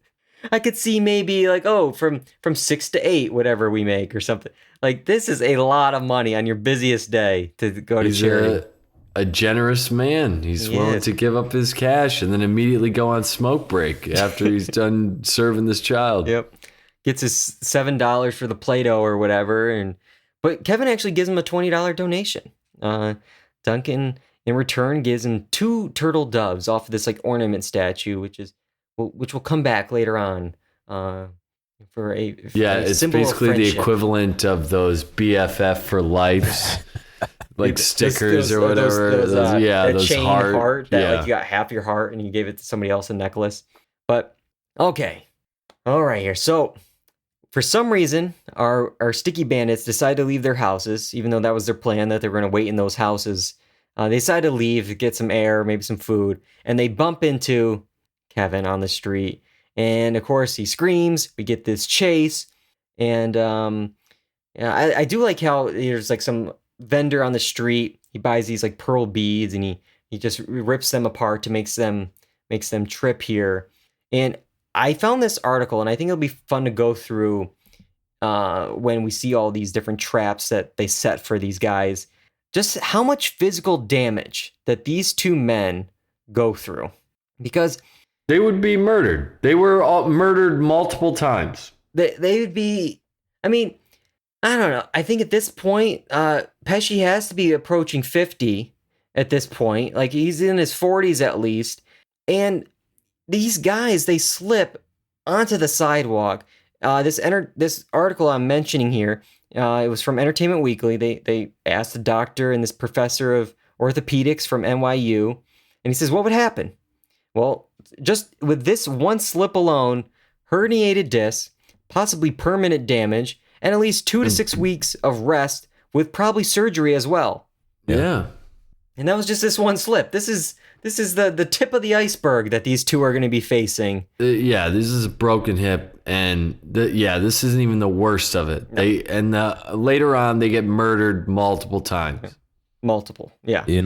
I could see maybe like, from 6 to 8, whatever we make or something. Like, this is a lot of money on your busiest day to go to charity. A generous man. He's willing to give up his cash and then immediately go on smoke break after he's done serving this child. Yep. Gets his $7 for the Play-Doh or whatever. But Kevin actually gives him a $20 donation. Duncan, in return, gives him 2 turtle doves off of this like ornament statue, which will come back later on. It's basically the equivalent of those BFF for life. Like stickers or whatever. Those chain heart that like you got half your heart and you gave it to somebody else, a necklace. But okay, all right here. So for some reason, our sticky bandits decide to leave their houses, even though that was their plan that they were going to wait in those houses. They decide to leave to get some air, maybe some food, and they bump into Kevin on the street. And of course, he screams. We get this chase, and I do like how there's like some vendor on the street. He buys these like pearl beads and he just rips them apart to makes them trip here. And I found this article and I think it'll be fun to go through when we see all these different traps that they set for these guys, just how much physical damage that these two men go through. Because they would be murdered. They were all murdered multiple times. They would be, I mean, I don't know. I think at this point, Pesci has to be approaching 50 at this point. Like, he's in his 40s at least. And these guys, they slip onto the sidewalk. This article I'm mentioning here, it was from Entertainment Weekly. They asked the doctor and this professor of orthopedics from NYU, and he says, what would happen? Well, just with this one slip alone, herniated disc, possibly permanent damage, and at least 2 to 6 weeks of rest with probably surgery as well. Yeah. And that was just this one slip. This is the tip of the iceberg that these two are going to be facing. Yeah, this is a broken hip, and this isn't even the worst of it. No. Later on, they get murdered multiple times. Multiple, yeah. In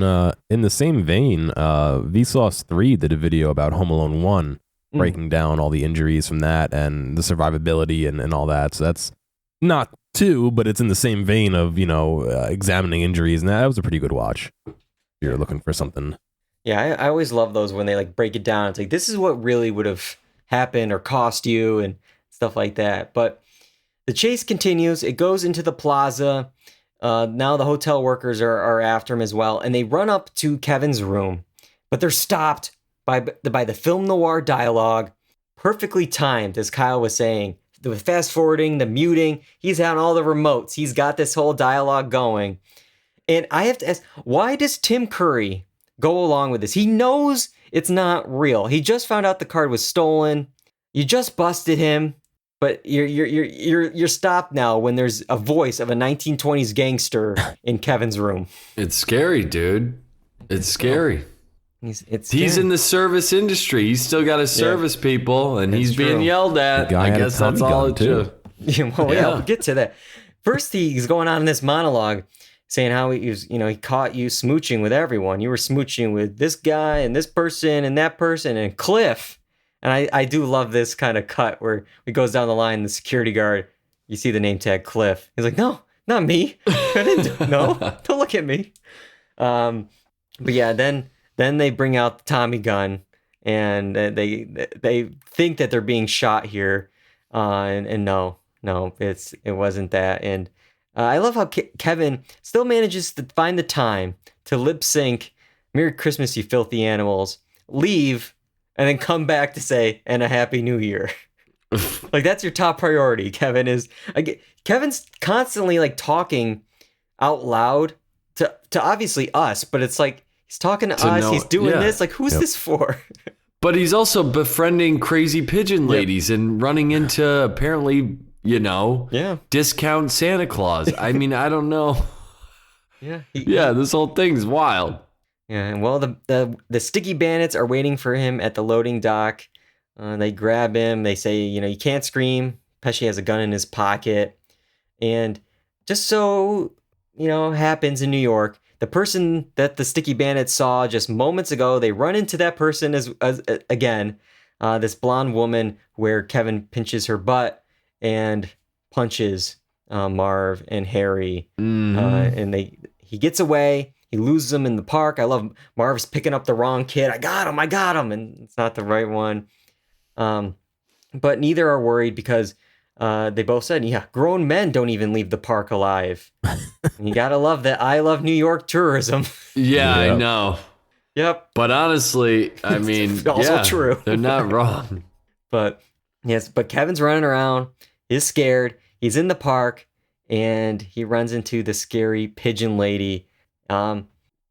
the same vein, Vsauce 3 did a video about Home Alone 1, breaking down all the injuries from that and the survivability and all that. So that's not 2, but it's in the same vein of, examining injuries, and that was a pretty good watch. If you're looking for something. Yeah, I always love those when they like break it down. It's like, this is what really would have happened or cost you and stuff like that. But the chase continues. It goes into the plaza. Now the hotel workers are after him as well. And they run up to Kevin's room. But they're stopped by the film noir dialogue. Perfectly timed, as Kyle was saying. The fast forwarding, the muting. He's on all the remotes. He's got this whole dialogue going. And I have to ask, why does Tim Curry go along with this? He knows it's not real. He just found out the card was stolen. You just busted him, but you're stopped now when there's a voice of a 1920s gangster in Kevin's room. It's scary, dude. It's scary. He's in the service industry. He's still got to service people, and he's being yelled at. I guess that's all it took. We'll get to that. First, he's going on in this monologue saying how he caught you smooching with everyone. You were smooching with this guy and this person and that person and Cliff. And I do love this kind of cut where he goes down the line, the security guard, you see the name tag Cliff. He's like, no, not me. No, don't look at me. But yeah, then they bring out the Tommy gun and they think that they're being shot here. And no, it wasn't that. And I love how Kevin still manages to find the time to lip sync "Merry Christmas, You Filthy Animals," leave, and then come back to say, "and a Happy New Year." Like, that's your top priority. Kevin's constantly like talking out loud to obviously us, but it's like he's talking to us. He's doing this. Like, who's this for? But he's also befriending crazy pigeon ladies and running into apparently, discount Santa Claus. I mean, I don't know. This whole thing's wild. Yeah, and well, the sticky bandits are waiting for him at the loading dock. They grab him. They say, you can't scream. Pesci has a gun in his pocket. And just so, happens in New York, the person that the sticky bandits saw just moments ago, they run into that person as again, this blonde woman where Kevin pinches her butt and punches Marv and Harry. And he gets away. He loses them in the park. I love Marv's picking up the wrong kid. I got him. And it's not the right one. But neither are worried because they both said, grown men don't even leave the park alive. And you gotta love that. I love New York tourism. Yeah, I know. Yep. But honestly, I mean, also true. They're not wrong. But Kevin's running around. He's scared. He's in the park, and he runs into the scary pigeon lady.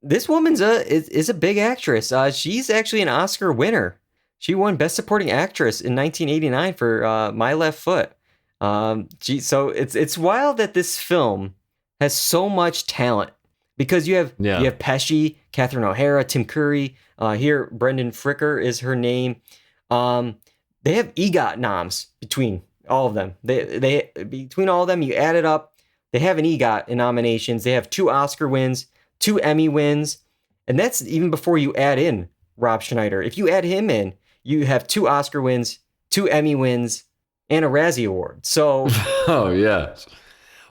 This woman's is a big actress. She's actually an Oscar winner. She won Best Supporting Actress in 1989 for My Left Foot. So it's wild that this film has so much talent because you have Pesci, Catherine O'Hara, Tim Curry. Here, Brendan Fricker is her name. They have EGOT noms between all of them. They between all of them, you add it up, they have an EGOT in nominations. They have 2 Oscar wins, 2 Emmy wins, and that's even before you add in Rob Schneider. If you add him in, you have 2 Oscar wins, 2 Emmy wins, and a Razzie Award. So Oh yeah.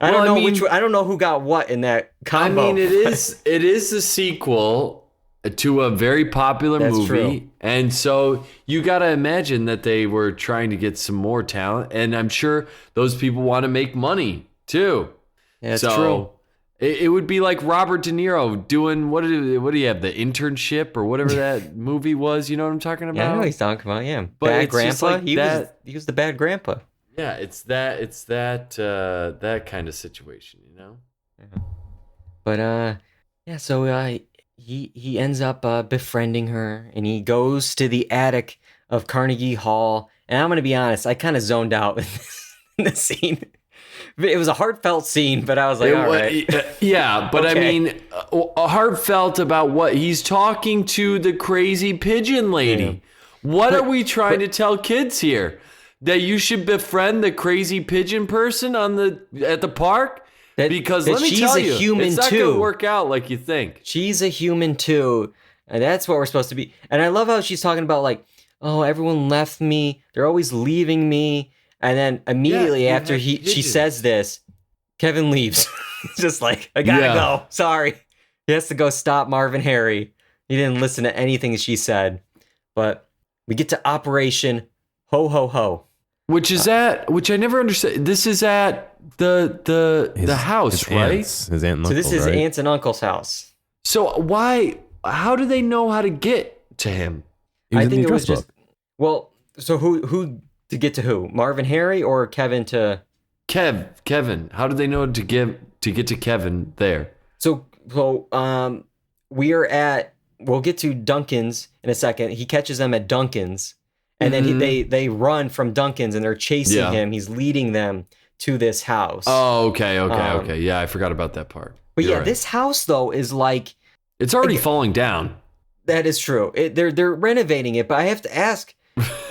I don't know I don't know who got what in that combo. I mean, it is a sequel to a very popular movie, true. and so you got to imagine that they were trying to get some more talent, and I'm sure those people want to make money too. Yeah, that's true. It would be like Robert De Niro doing what do you have, the Internship or whatever that movie was? You know what I'm talking about? Yeah, I know what he's talking about. Yeah, But bad it's just grandpa. like He was the bad grandpa. Yeah, it's that kind of situation, you know. But yeah. So he ends up befriending her, and he goes to the attic of Carnegie Hall. And I'm gonna be honest, I kind of zoned out in this scene. It was a heartfelt scene, but I was like, all right. Yeah, but Okay. I mean, heartfelt about what? He's talking to the crazy pigeon lady. Yeah. What are we trying to tell kids here? That you should befriend the crazy pigeon person at the park? Because that let me she's tell a you, human it's not too. going to work out like you think. She's a human too, and that's what we're supposed to be. And I love how she's talking about like, oh, everyone left me. They're always leaving me. And then immediately Yeah, after she pigeons. says this, Kevin leaves. Just like, I gotta go. Sorry. He has to go stop Marv and Harry. He didn't listen to anything she said. But we get to Operation Ho Ho Ho. Which I never understood. This is at the house, right? His aunt and uncle, So this is right? aunt's and uncle's house. So how do they know how to get to him? He was I in think the it was address just, book. well, so who to get to who? Marv and Harry or Kevin to... Kevin. How do they know to get to Kevin there? So we'll get to Duncan's in a second. He catches them at Duncan's, and then they run from Duncan's, and they're chasing him. He's leading them to this house. Oh, okay. Yeah, I forgot about that part. But You're yeah, right. this house though is like, It's already falling down. that is true. They're renovating it, but I have to ask,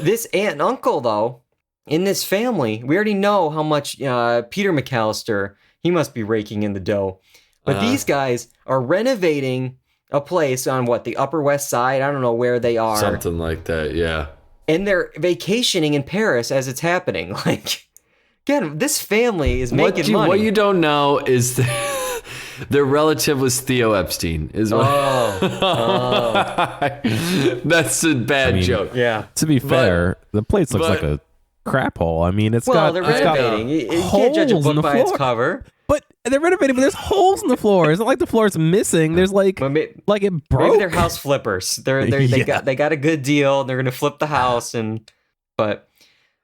this aunt and uncle though, in this family, we already know how much Peter McAllister, he must be raking in the dough. But these guys are renovating a place on the Upper West Side. I don't know where they are. Something like that, yeah. And they're vacationing in Paris as it's happening. Like, again, this family is making money. What you don't know is that their relative was Theo Epstein. That's a bad joke. Yeah. To be fair, the place looks like a crap hole. I mean, They're renovating. You can't judge a holes in book the by its floor. cover. But they're renovating, but there's holes in the floor. It's not like the floor is missing. There's like it broke. Maybe they're house flippers. They got a good deal. They're gonna flip the house but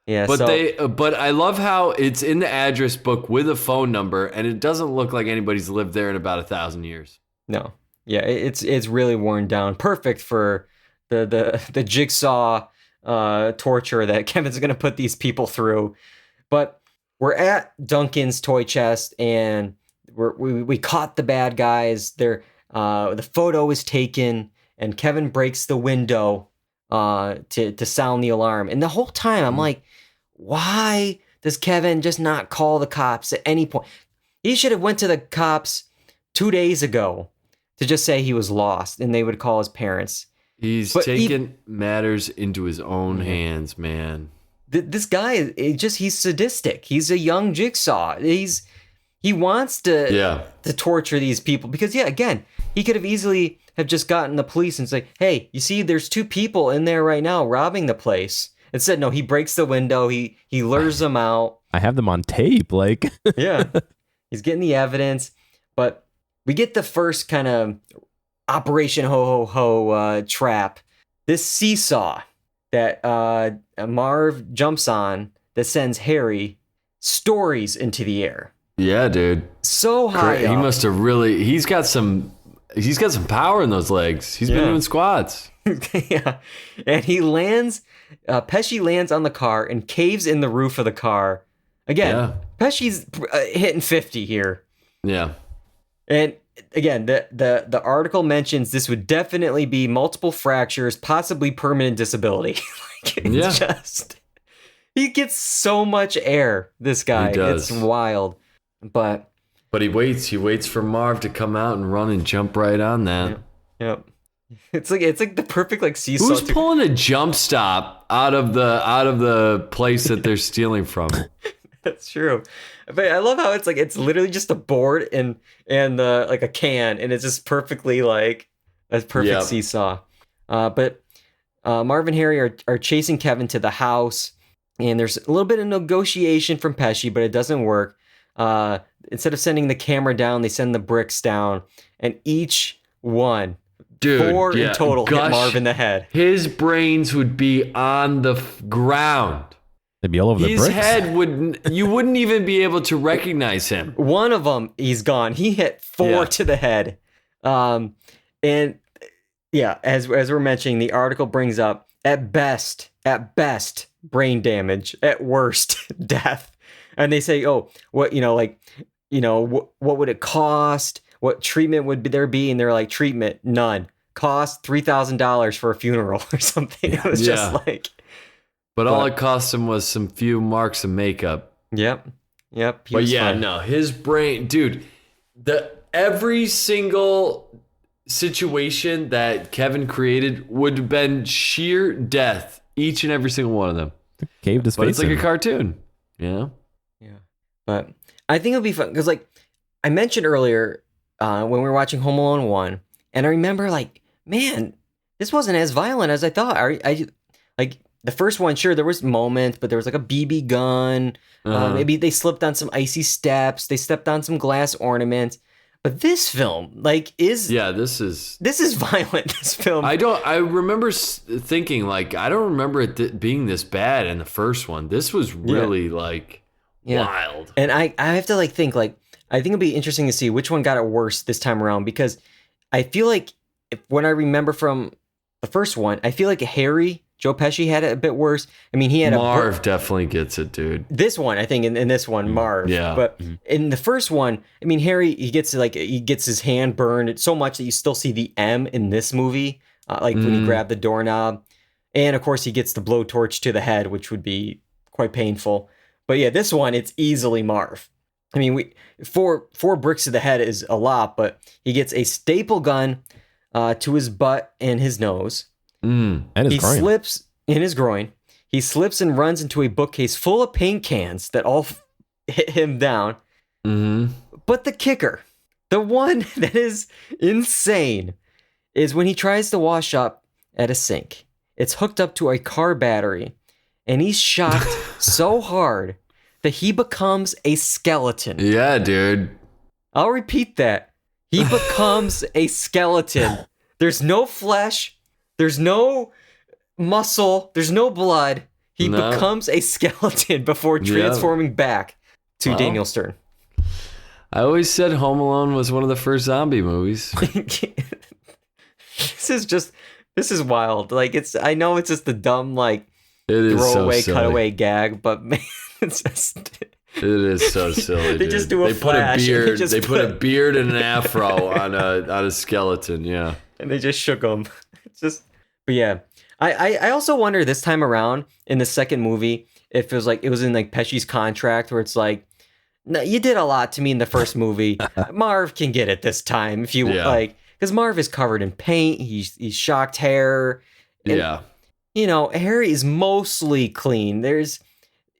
I love how it's in the address book with a phone number, and it doesn't look like anybody's lived there in about 1,000 years. No, yeah, it's really worn down. Perfect for the jigsaw torture that Kevin's gonna put these people through. But we're at Duncan's toy chest, and we caught the bad guys. The photo is taken, and Kevin breaks the window to sound the alarm. And the whole time, I'm like, why does Kevin just not call the cops at any point? He should have went to the cops 2 days ago to just say he was lost, and they would call his parents. He's taken matters into his own hands, man. This guy, he's sadistic. He's a young Jigsaw. He wants to torture these people because, again, he could have easily have just gotten the police and say, hey, you see, there's 2 people in there right now robbing the place. Instead, no, he breaks the window. He lures them out. I have them on tape. Like, yeah, he's getting the evidence. But we get the first kind of Operation Ho Ho Ho trap. This seesaw that Marv jumps on that sends Harry stories into the air. Yeah, dude. So high up. He must have really. He's got some power in those legs. He's been doing squats. Yeah, and he lands. Pesci lands on the car and caves in the roof of the car. Again, Pesci's hitting 50 here. Yeah, and again, the article mentions this would definitely be multiple fractures, possibly permanent disability. Just he gets so much air. This guy, it's wild. But he waits for Marv to come out and run and jump right on that. Yep. It's like the perfect like seesaw. Who's pulling a jump stop out of the place that they're stealing from? That's true. But I love how it's literally just a board and like a can, and it's just perfectly like a perfect seesaw. But Marv and Harry are chasing Kevin to the house, and there's a little bit of negotiation from Pesci, but it doesn't work. Instead of sending the camera down, they send the bricks down, and each one, Dude, 4 in total, hit Marv in the head. His brains would be on the ground. They'd be all over the bricks. His head you wouldn't even be able to recognize him. One of them, he's gone. He hit 4 to the head. And yeah, as we're mentioning, the article brings up at best, brain damage, at worst, death. And they say, oh, what would it cost? What treatment would there be? And they're like, treatment, none. Cost $3,000 for a funeral or something. It was just like. But all it cost him was some few marks of makeup. Yep. But yeah, no, his brain, dude. Every single situation that Kevin created would have been sheer death. Each and every single one of them. Caved his face. But it's like a cartoon, you know? Yeah. But I think it'll be fun because, like I mentioned earlier, when we were watching Home Alone 1, and I remember, like, man, this wasn't as violent as I thought. I like the first one, sure, there was moments, but there was like a BB gun. Maybe they slipped on some icy steps. They stepped on some glass ornaments. But this film, like, this is violent. This film. I remember thinking, like, I don't remember it being this bad in the first one. This was really wild. And I have to think, like, I think it'll be interesting to see which one got it worse this time around, because I feel like when I remember from the first one, I feel like Joe Pesci had it a bit worse. I mean, he had Marv definitely gets it, dude. This one, I think, in this one, Marv. Yeah. But in the first one, I mean, Harry, he gets his hand burned so much that you still see the M in this movie, when he grabbed the doorknob. And of course, he gets the blowtorch to the head, which would be quite painful. But yeah, this one, it's easily Marv. I mean, four bricks to the head is a lot, but he gets a staple gun to his butt and his nose. And his groin. Slips in his groin. He slips and runs into a bookcase full of paint cans that all hit him down. Mm-hmm. But the kicker, the one that is insane, is when he tries to wash up at a sink. It's hooked up to a car battery, and he's shocked so hard that he becomes a skeleton. Yeah, dude. I'll repeat that. He becomes a skeleton. There's no flesh. There's no muscle. There's no blood. He becomes a skeleton before transforming back to Daniel Stern. I always said Home Alone was one of the first zombie movies. This is wild. Like, I know it's just a dumb, like, throwaway, cutaway gag, but man, it's just. It is so silly. They just do a flash. They put a beard and an afro on a skeleton. Yeah, and they just shook him. It's just, but yeah. I also wonder this time around in the second movie if it was in like Pesci's contract where it's like, no, you did a lot to me in the first movie. Marv can get it this time if you like, because Marv is covered in paint. He's shocked hair. And, you know, Harry is mostly clean. He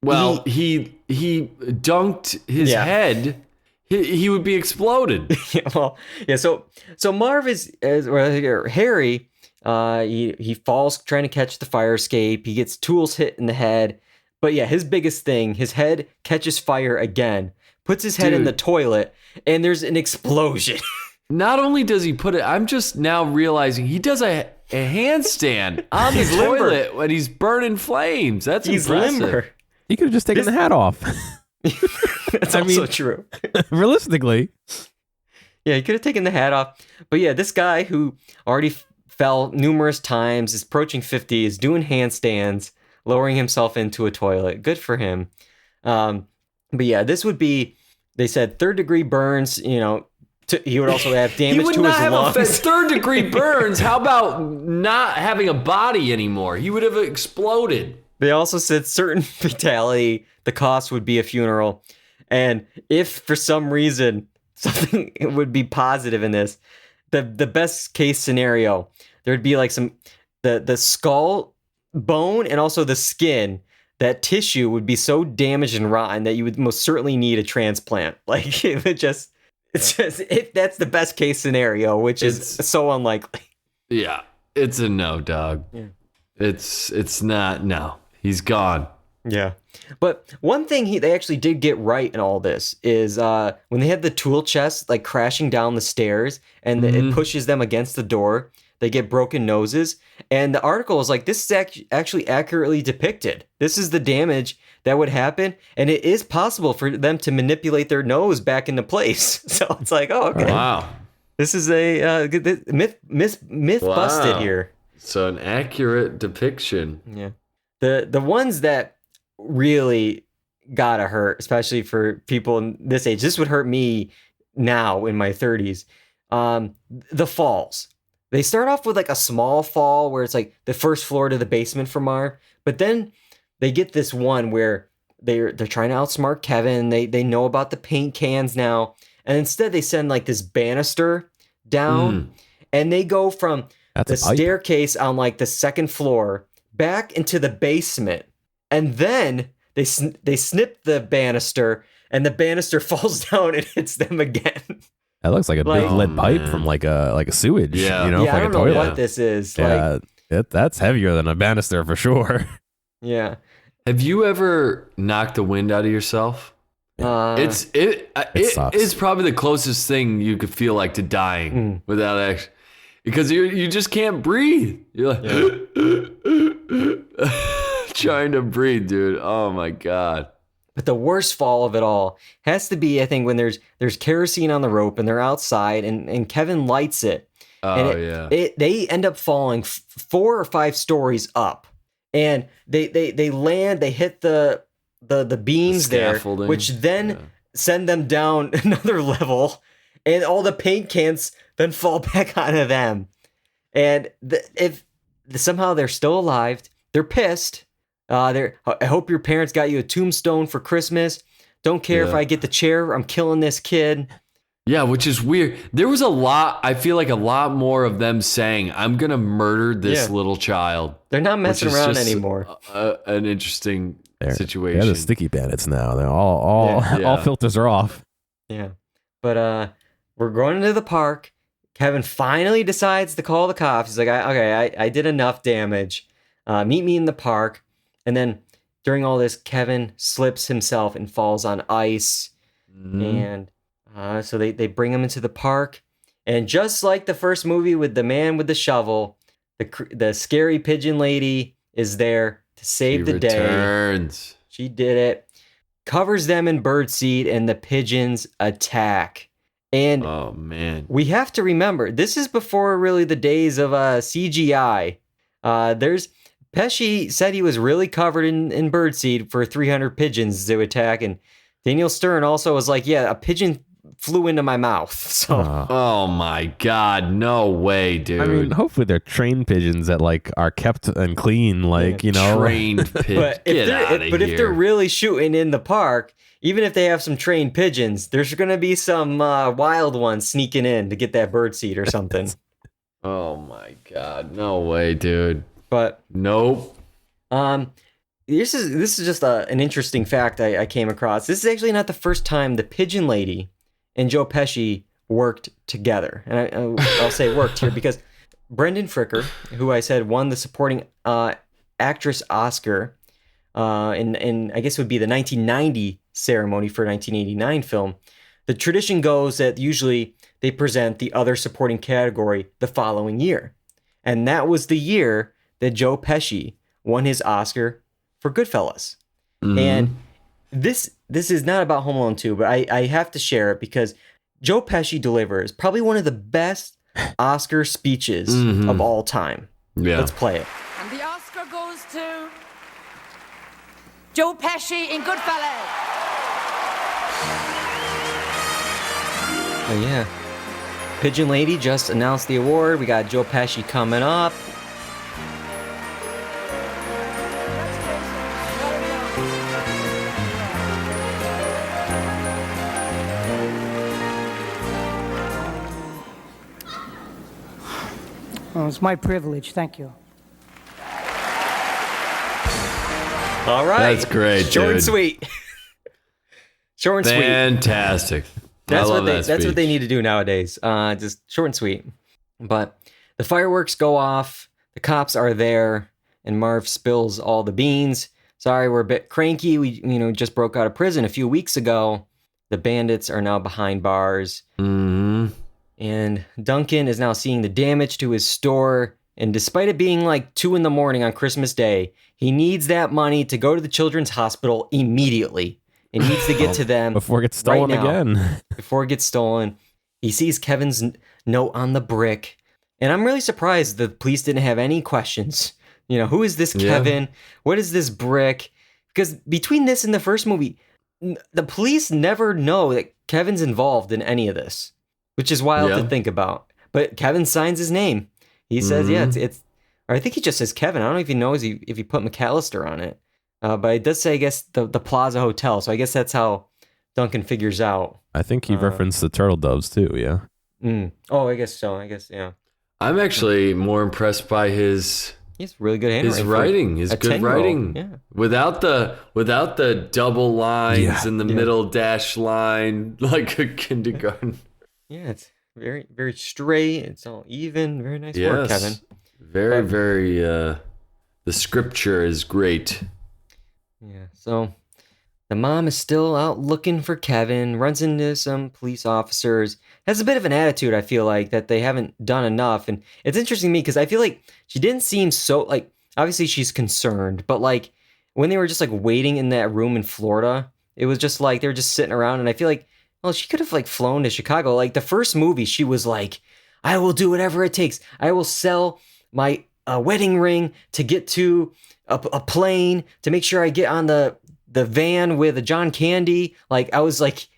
dunked his head. He would be exploded. So Marv Harry. He falls trying to catch the fire escape. He gets tools hit in the head. But yeah, his biggest thing, his head catches fire again. Puts his head in the toilet, and there's an explosion. Not only does he put it, I'm just now realizing he does a handstand on the toilet when he's burning flames. That's impressive. Limber. He could have just taken the hat off. That's also true. Realistically. Yeah, he could have taken the hat off. But yeah, this guy who already fell numerous times, is approaching 50, is doing handstands, lowering himself into a toilet. Good for him. But yeah, this would be, they said, 3rd-degree burns, you know, he would also have damage to his lungs. He would not have 3rd-degree burns. How about not having a body anymore? He would have exploded. They also said certain fatality, the cost would be a funeral. And if for some reason something would be positive in this, the best case scenario, there'd be like the skull bone and also the skin. That tissue would be so damaged and rotten that you would most certainly need a transplant. Like it's just if that's the best case scenario, which is so unlikely. Yeah, it's a no, dog. Yeah. It's not. No, he's gone. Yeah, but one thing they actually did get right in all this is when they had the tool chest like crashing down the stairs and it pushes them against the door. They get broken noses. And the article is like, this is actually accurately depicted. This is the damage that would happen. And it is possible for them to manipulate their nose back into place. So it's like, oh, okay. Wow. This is a myth busted here. So an accurate depiction. Yeah. The ones that really gotta hurt, especially for people in this age, this would hurt me now in my 30s. The falls. They start off with like a small fall where it's like the first floor to the basement for Marv, but then they get this one where they're trying to outsmart Kevin. They know about the paint cans now, and instead they send like this banister down, and they go from the staircase on like the second floor back into the basement, and then they snip the banister, and the banister falls down and hits them again. That looks like a big lead pipe from like a sewage. Yeah, you know, like I don't know what this is. Yeah, that's heavier than a banister for sure. Yeah. Have you ever knocked the wind out of yourself? It's probably the closest thing you could feel like to dying without actually, because you just can't breathe. You're like trying to breathe, dude. Oh my God. But the worst fall of it all has to be, I think, when there's kerosene on the rope and they're outside and Kevin lights it. They end up falling 4 or 5 stories up, and they land. They hit the beams there, which then send them down another level, and all the paint cans then fall back onto them. And if somehow they're still alive, they're pissed. I hope your parents got you a tombstone for Christmas. Don't care if I get the chair. I'm killing this kid. Yeah, which is weird. There was I feel like a lot more of them saying, I'm going to murder this little child. They're not messing around anymore. An interesting situation. They're the sticky bandits now. They're all filters are off. Yeah. But we're going into the park. Kevin finally decides to call the cops. He's like, I did enough damage. Meet me in the park. And then during all this, Kevin slips himself and falls on ice. And so they bring him into the park. And just like the first movie with the man with the shovel, the scary pigeon lady is there to save the day. She did it. Covers them in birdseed, and the pigeons attack. And oh man, we have to remember, this is before really the days of CGI. Pesci said he was really covered in birdseed for 300 pigeons to attack, and Daniel Stern also was like, yeah, a pigeon flew into my mouth. So, oh my God, no way, dude. I mean, hopefully they're trained pigeons that like are kept and clean, like trained pigeons. But if they're really shooting in the park, even if they have some trained pigeons, there's going to be some wild ones sneaking in to get that birdseed or something. Oh my God, no way, dude. But nope. This is just an interesting fact I came across. This is actually not the first time the pigeon lady and Joe Pesci worked together, and I'll say worked here because Brendan Fricker, who I said won the supporting actress Oscar in I guess it would be the 1990 ceremony for a 1989 film. The tradition goes that usually they present the other supporting category the following year, and that was the year that Joe Pesci won his Oscar for Goodfellas. And this is not about Home Alone 2, but I have to share it because Joe Pesci delivers probably one of the best Oscar speeches of all time. Yeah. Let's play it. And the Oscar goes to Joe Pesci in Goodfellas. Oh yeah. Pigeon Lady just announced the award. We got Joe Pesci coming up. Oh, it's my privilege. Thank you. All right. That's great, Short and dude. sweet. Short and sweet. Fantastic. That's I love what that they speech. need to do nowadays. Just short and sweet. But the fireworks go off. The cops are there, and Marv spills all the beans. Sorry, we're a bit cranky. We just broke out of prison a few weeks ago. The bandits are now behind bars. Mm-hmm. And Duncan is now seeing the damage to his store. And despite it being like 2 a.m. on Christmas Day, he needs that money to go to the children's hospital immediately. It needs to get to them Before it gets stolen right now. again. Before it gets stolen. He sees Kevin's note on the brick. And I'm really surprised the police didn't have any questions. Who is this Kevin? Yeah. What is this brick? Because between this and the first movie, the police never know that Kevin's involved in any of this, which is wild to think about. But Kevin signs his name. He says, yeah, it's, or I think he just says Kevin. I don't know if he knows if he put McAllister on it. But it does say, I guess, the Plaza Hotel. So I guess that's how Duncan figures out. I think he referenced the turtle doves too, yeah. Oh, I guess so. I guess, yeah. I'm actually more impressed by his He's really good handwriting. his writing, his a good 10-year-old. writing. Yeah. Without the double lines in the Yeah. middle dash line like a kindergarten. Yeah, it's very, very straight. It's all even. Very nice work, Yes. Kevin. Very, very the scripture is great. Yeah, so the mom is still out looking for Kevin, runs into some police officers, has a bit of an attitude, I feel like, that they haven't done enough. And it's interesting to me because I feel like she didn't seem so, like, obviously she's concerned, but like when they were just like waiting in that room in Florida, it was just like they were just sitting around. And I feel like, well, she could have like flown to Chicago. Like the first movie, she was like, I will do whatever it takes. I will sell my wedding ring to get to a plane to make sure I get on the van with John Candy. Like I was like,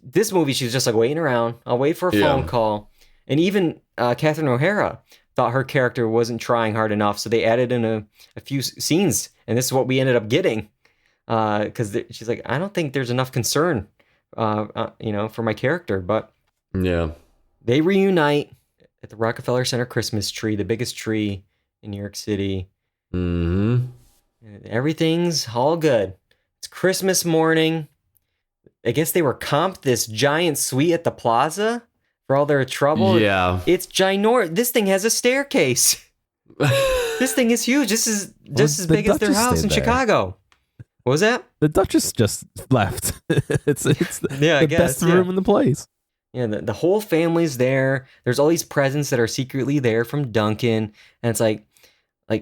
this movie, she was just like waiting around. I'll wait for a phone call. And even Catherine O'Hara thought her character wasn't trying hard enough, so they added in a few scenes, and this is what we ended up getting. Because she's like, I don't think there's enough concern, for my character. But Yeah. they reunite at the Rockefeller Center Christmas tree, the biggest tree in New York City. Mm-hmm. And everything's all good. It's Christmas morning. I guess they were comped this giant suite at the plaza for all their trouble. Yeah. It's ginormous. This thing has a staircase. This thing is huge. This is just as the big as their Duchess house in stayed there. Chicago. What was that? The Duchess just left. it's Yeah, I the guess, best room in the place. Yeah, the whole family's there. There's all these presents that are secretly there from Duncan. And it's like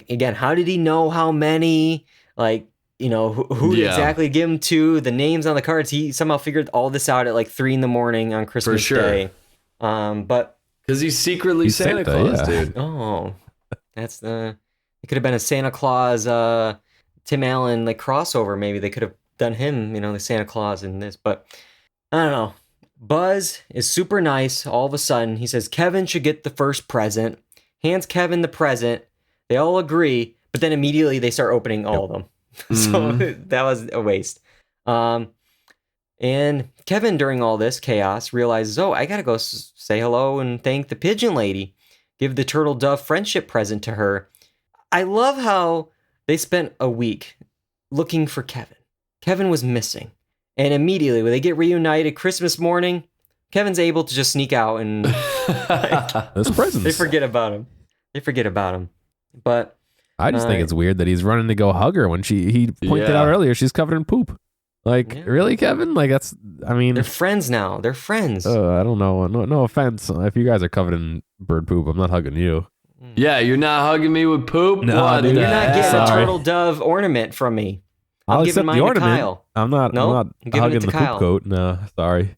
again, how did he know how many? Like, who exactly give him to? The names on the cards. He somehow figured all this out at like 3 a.m. on Christmas sure. Day. But Because he's secretly He's Santa Santa, Claus, yeah. dude. oh, that's it could have been a Santa Claus, Tim Allen like crossover. Maybe they could have done him, the Santa Claus in this. But I don't know. Buzz is super nice. All of a sudden, he says Kevin should get the first present. Hands Kevin the present. They all agree, but then immediately they start opening all of them. So that was a waste. And Kevin, during all this chaos, realizes, I gotta go say hello and thank the pigeon lady. Give the turtle dove friendship present to her. I love how they spent a week looking for Kevin. Kevin was missing. And immediately, when they get reunited Christmas morning, Kevin's able to just sneak out and Those presents. they forget about him. But I just think it's weird that he's running to go hug her when he pointed Yeah. out earlier she's covered in poop. Like, Yeah. really, Kevin? Like, they're friends now. They're friends. I don't know. No offense. If you guys are covered in bird poop, I'm not hugging you. Yeah, you're not hugging me with poop? No, What dude. the You're not heck? getting a Sorry. turtle dove ornament from me. I'll I'm accept giving mine the to ornament. Kyle. I'm not I'm giving hugging it to the Kyle. poop coat. No, sorry.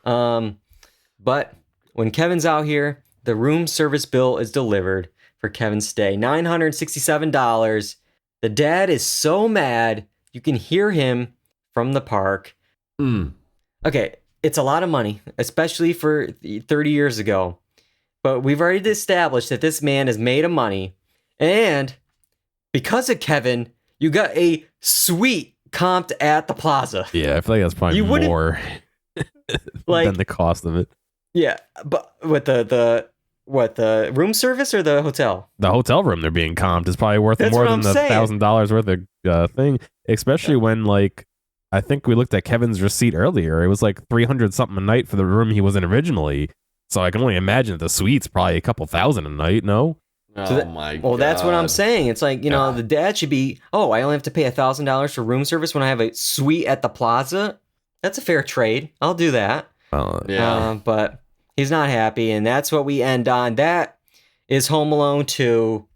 But when Kevin's out here, the room service bill is delivered for Kevin's stay. $967. The dad is so mad. You can hear him from the park. Okay, it's a lot of money, especially for 30 years ago. But we've already established that this man is made of money. And because of Kevin, you got a suite comped at the plaza. Yeah, I feel like that's probably You wouldn't- more Like, than the cost of it. yeah, but with the What, the room service or the hotel? The hotel room they're being comped is probably worth That's more what than I'm the saying. $1,000 worth of thing. Especially when, like, I think we looked at Kevin's receipt earlier. It was like 300 something a night for the room he was in originally. So I can only imagine the suite's probably a couple thousand a night. No. Oh my god. Well, that's what I'm saying. It's like, Yeah. the dad should be, oh, I only have to pay $1,000 for room service when I have a suite at the plaza. That's a fair trade. I'll do that. Yeah. But he's not happy, and that's what we end on. That is Home Alone 2.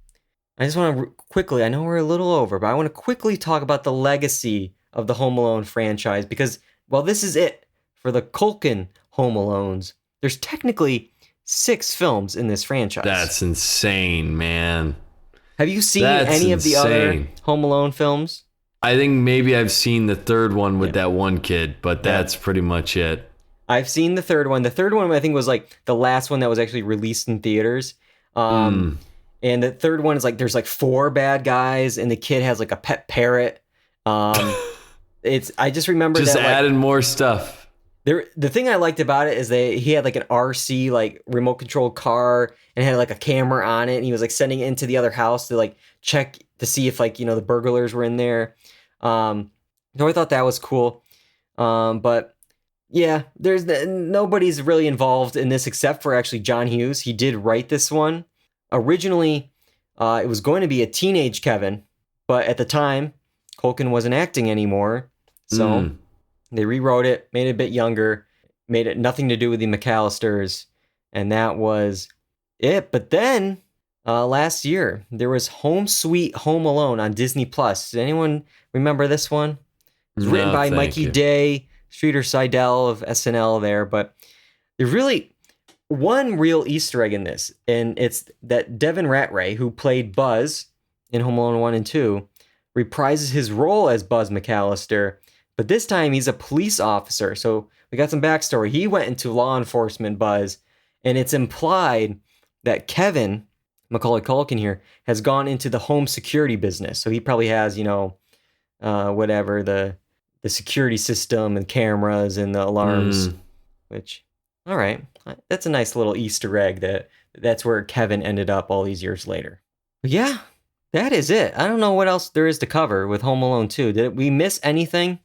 I just want to quickly, I know we're a little over, but I want to quickly talk about the legacy of the Home Alone franchise because, well, this is it for the Culkin Home Alones. There's technically 6 films in this franchise. That's insane, man. Have you seen That's any of the other insane. Home Alone films? I think maybe I've seen the third one with that one kid, but that's pretty much it. I've seen the third one. The third one, I think, was like the last one that was actually released in theaters. And the third one is like there's like 4 bad guys, and the kid has like a pet parrot. I just remember Just that, like, added more stuff. the thing I liked about it is he had like an RC like remote controlled car and had like a camera on it, and he was like sending it into the other house to like check to see if like the burglars were in there. So I thought that was cool. But yeah, nobody's really involved in this except for actually John Hughes. He did write this one. Originally, it was going to be a teenage Kevin, but at the time, Culkin wasn't acting anymore, so they rewrote it, made it a bit younger, made it nothing to do with the McAllisters, and that was it. But then, last year, there was Home Sweet Home Alone on Disney Plus. Does anyone remember this one? It was written by thank Mikey you. Day, Streeter Seidel of SNL there, but there's really one real Easter egg in this, and it's that Devin Ratray, who played Buzz in Home Alone 1 and 2, reprises his role as Buzz McAllister, but this time he's a police officer. So we got some backstory. He went into law enforcement, Buzz, and it's implied that Kevin, Macaulay Culkin here, has gone into the home security business. So he probably has, whatever, the security system and cameras and the alarms, which, all right, that's a nice little Easter egg that's where Kevin ended up all these years later. But yeah, that is it. I don't know what else there is to cover with Home Alone 2. Did we miss anything?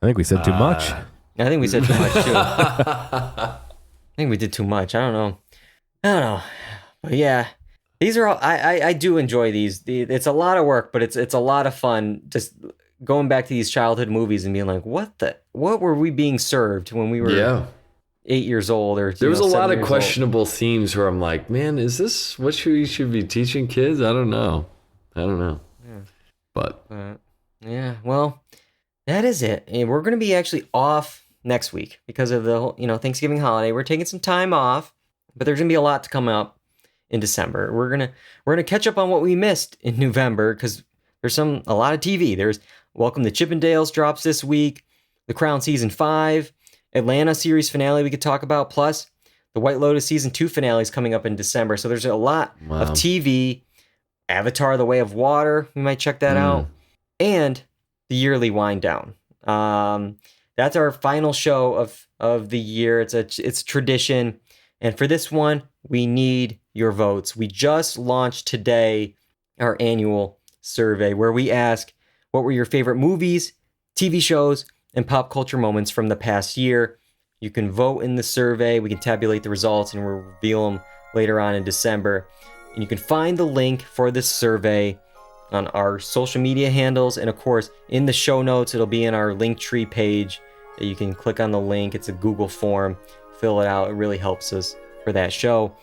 I think we said too much. I think we said too much too. I think we did too much. I don't know. But yeah, these are all, I do enjoy these. It's a lot of work, but it's a lot of fun just going back to these childhood movies and being like, what were we being served when we were 8 years old? Or there was a 7 lot of years old? questionable themes where I'm like, man, is this what we should be teaching kids? I don't know. Yeah. But yeah, well, that is it. And we're going to be actually off next week because of the Thanksgiving holiday. We're taking some time off, but there's going to be a lot to come up in December. We're gonna catch up on what we missed in November because there's a lot of TV. There's Welcome to Chippendales drops this week, The Crown Season 5, Atlanta series finale we could talk about, plus the White Lotus Season 2 finale is coming up in December. So there's a lot of TV. Avatar: The Way of Water, we might check that out. And the yearly wind down. That's our final show of the year. It's a tradition. And for this one, we need your votes. We just launched today our annual survey where we ask, what were your favorite movies, TV shows, and pop culture moments from the past year? You can vote in the survey. We can tabulate the results and we'll reveal them later on in December. And you can find the link for this survey on our social media handles. And of course, in the show notes, it'll be in our Linktree page that you can click on the link. It's a Google form. Fill it out. It really helps us for that show.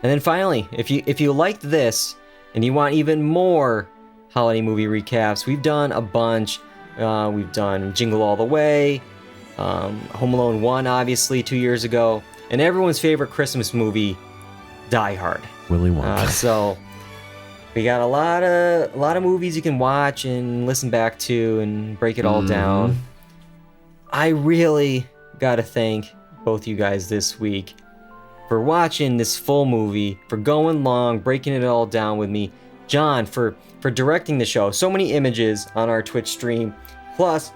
And then finally, if you liked this and you want even more holiday movie recaps, we've done a bunch. We've done Jingle All the Way, Home Alone 1, obviously, 2 years ago, and everyone's favorite Christmas movie, Die Hard. Willy Wonka. So we got a lot of movies you can watch and listen back to and break it all down. I really gotta thank both you guys this week for watching this full movie, for going long, breaking it all down with me. John, for directing the show. So many images on our Twitch stream. Plus,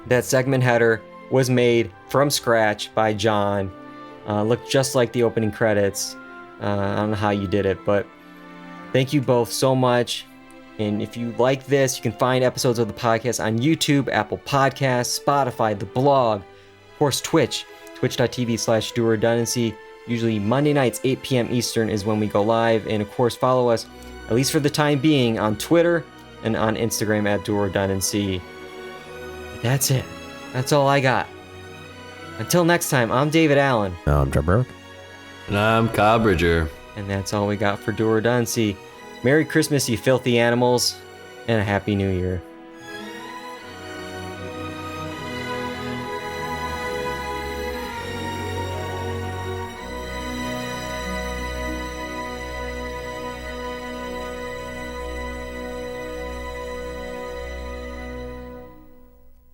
that segment header was made from scratch by John. Looked just like the opening credits. I don't know how you did it, but thank you both so much. And if you like this, you can find episodes of the podcast on YouTube, Apple Podcasts, Spotify, the blog, of course, Twitch, twitch.tv/doredundancy. Usually Monday nights, 8 p.m. Eastern is when we go live. And of course, follow us, at least for the time being, on Twitter and on Instagram at doredundancy. That's it. That's all I got. Until next time, I'm David Allen. I'm Trevor Burke. And I'm Kyle Bridger. And that's all we got for Do or Duncy. Merry Christmas, you filthy animals, and a Happy New Year.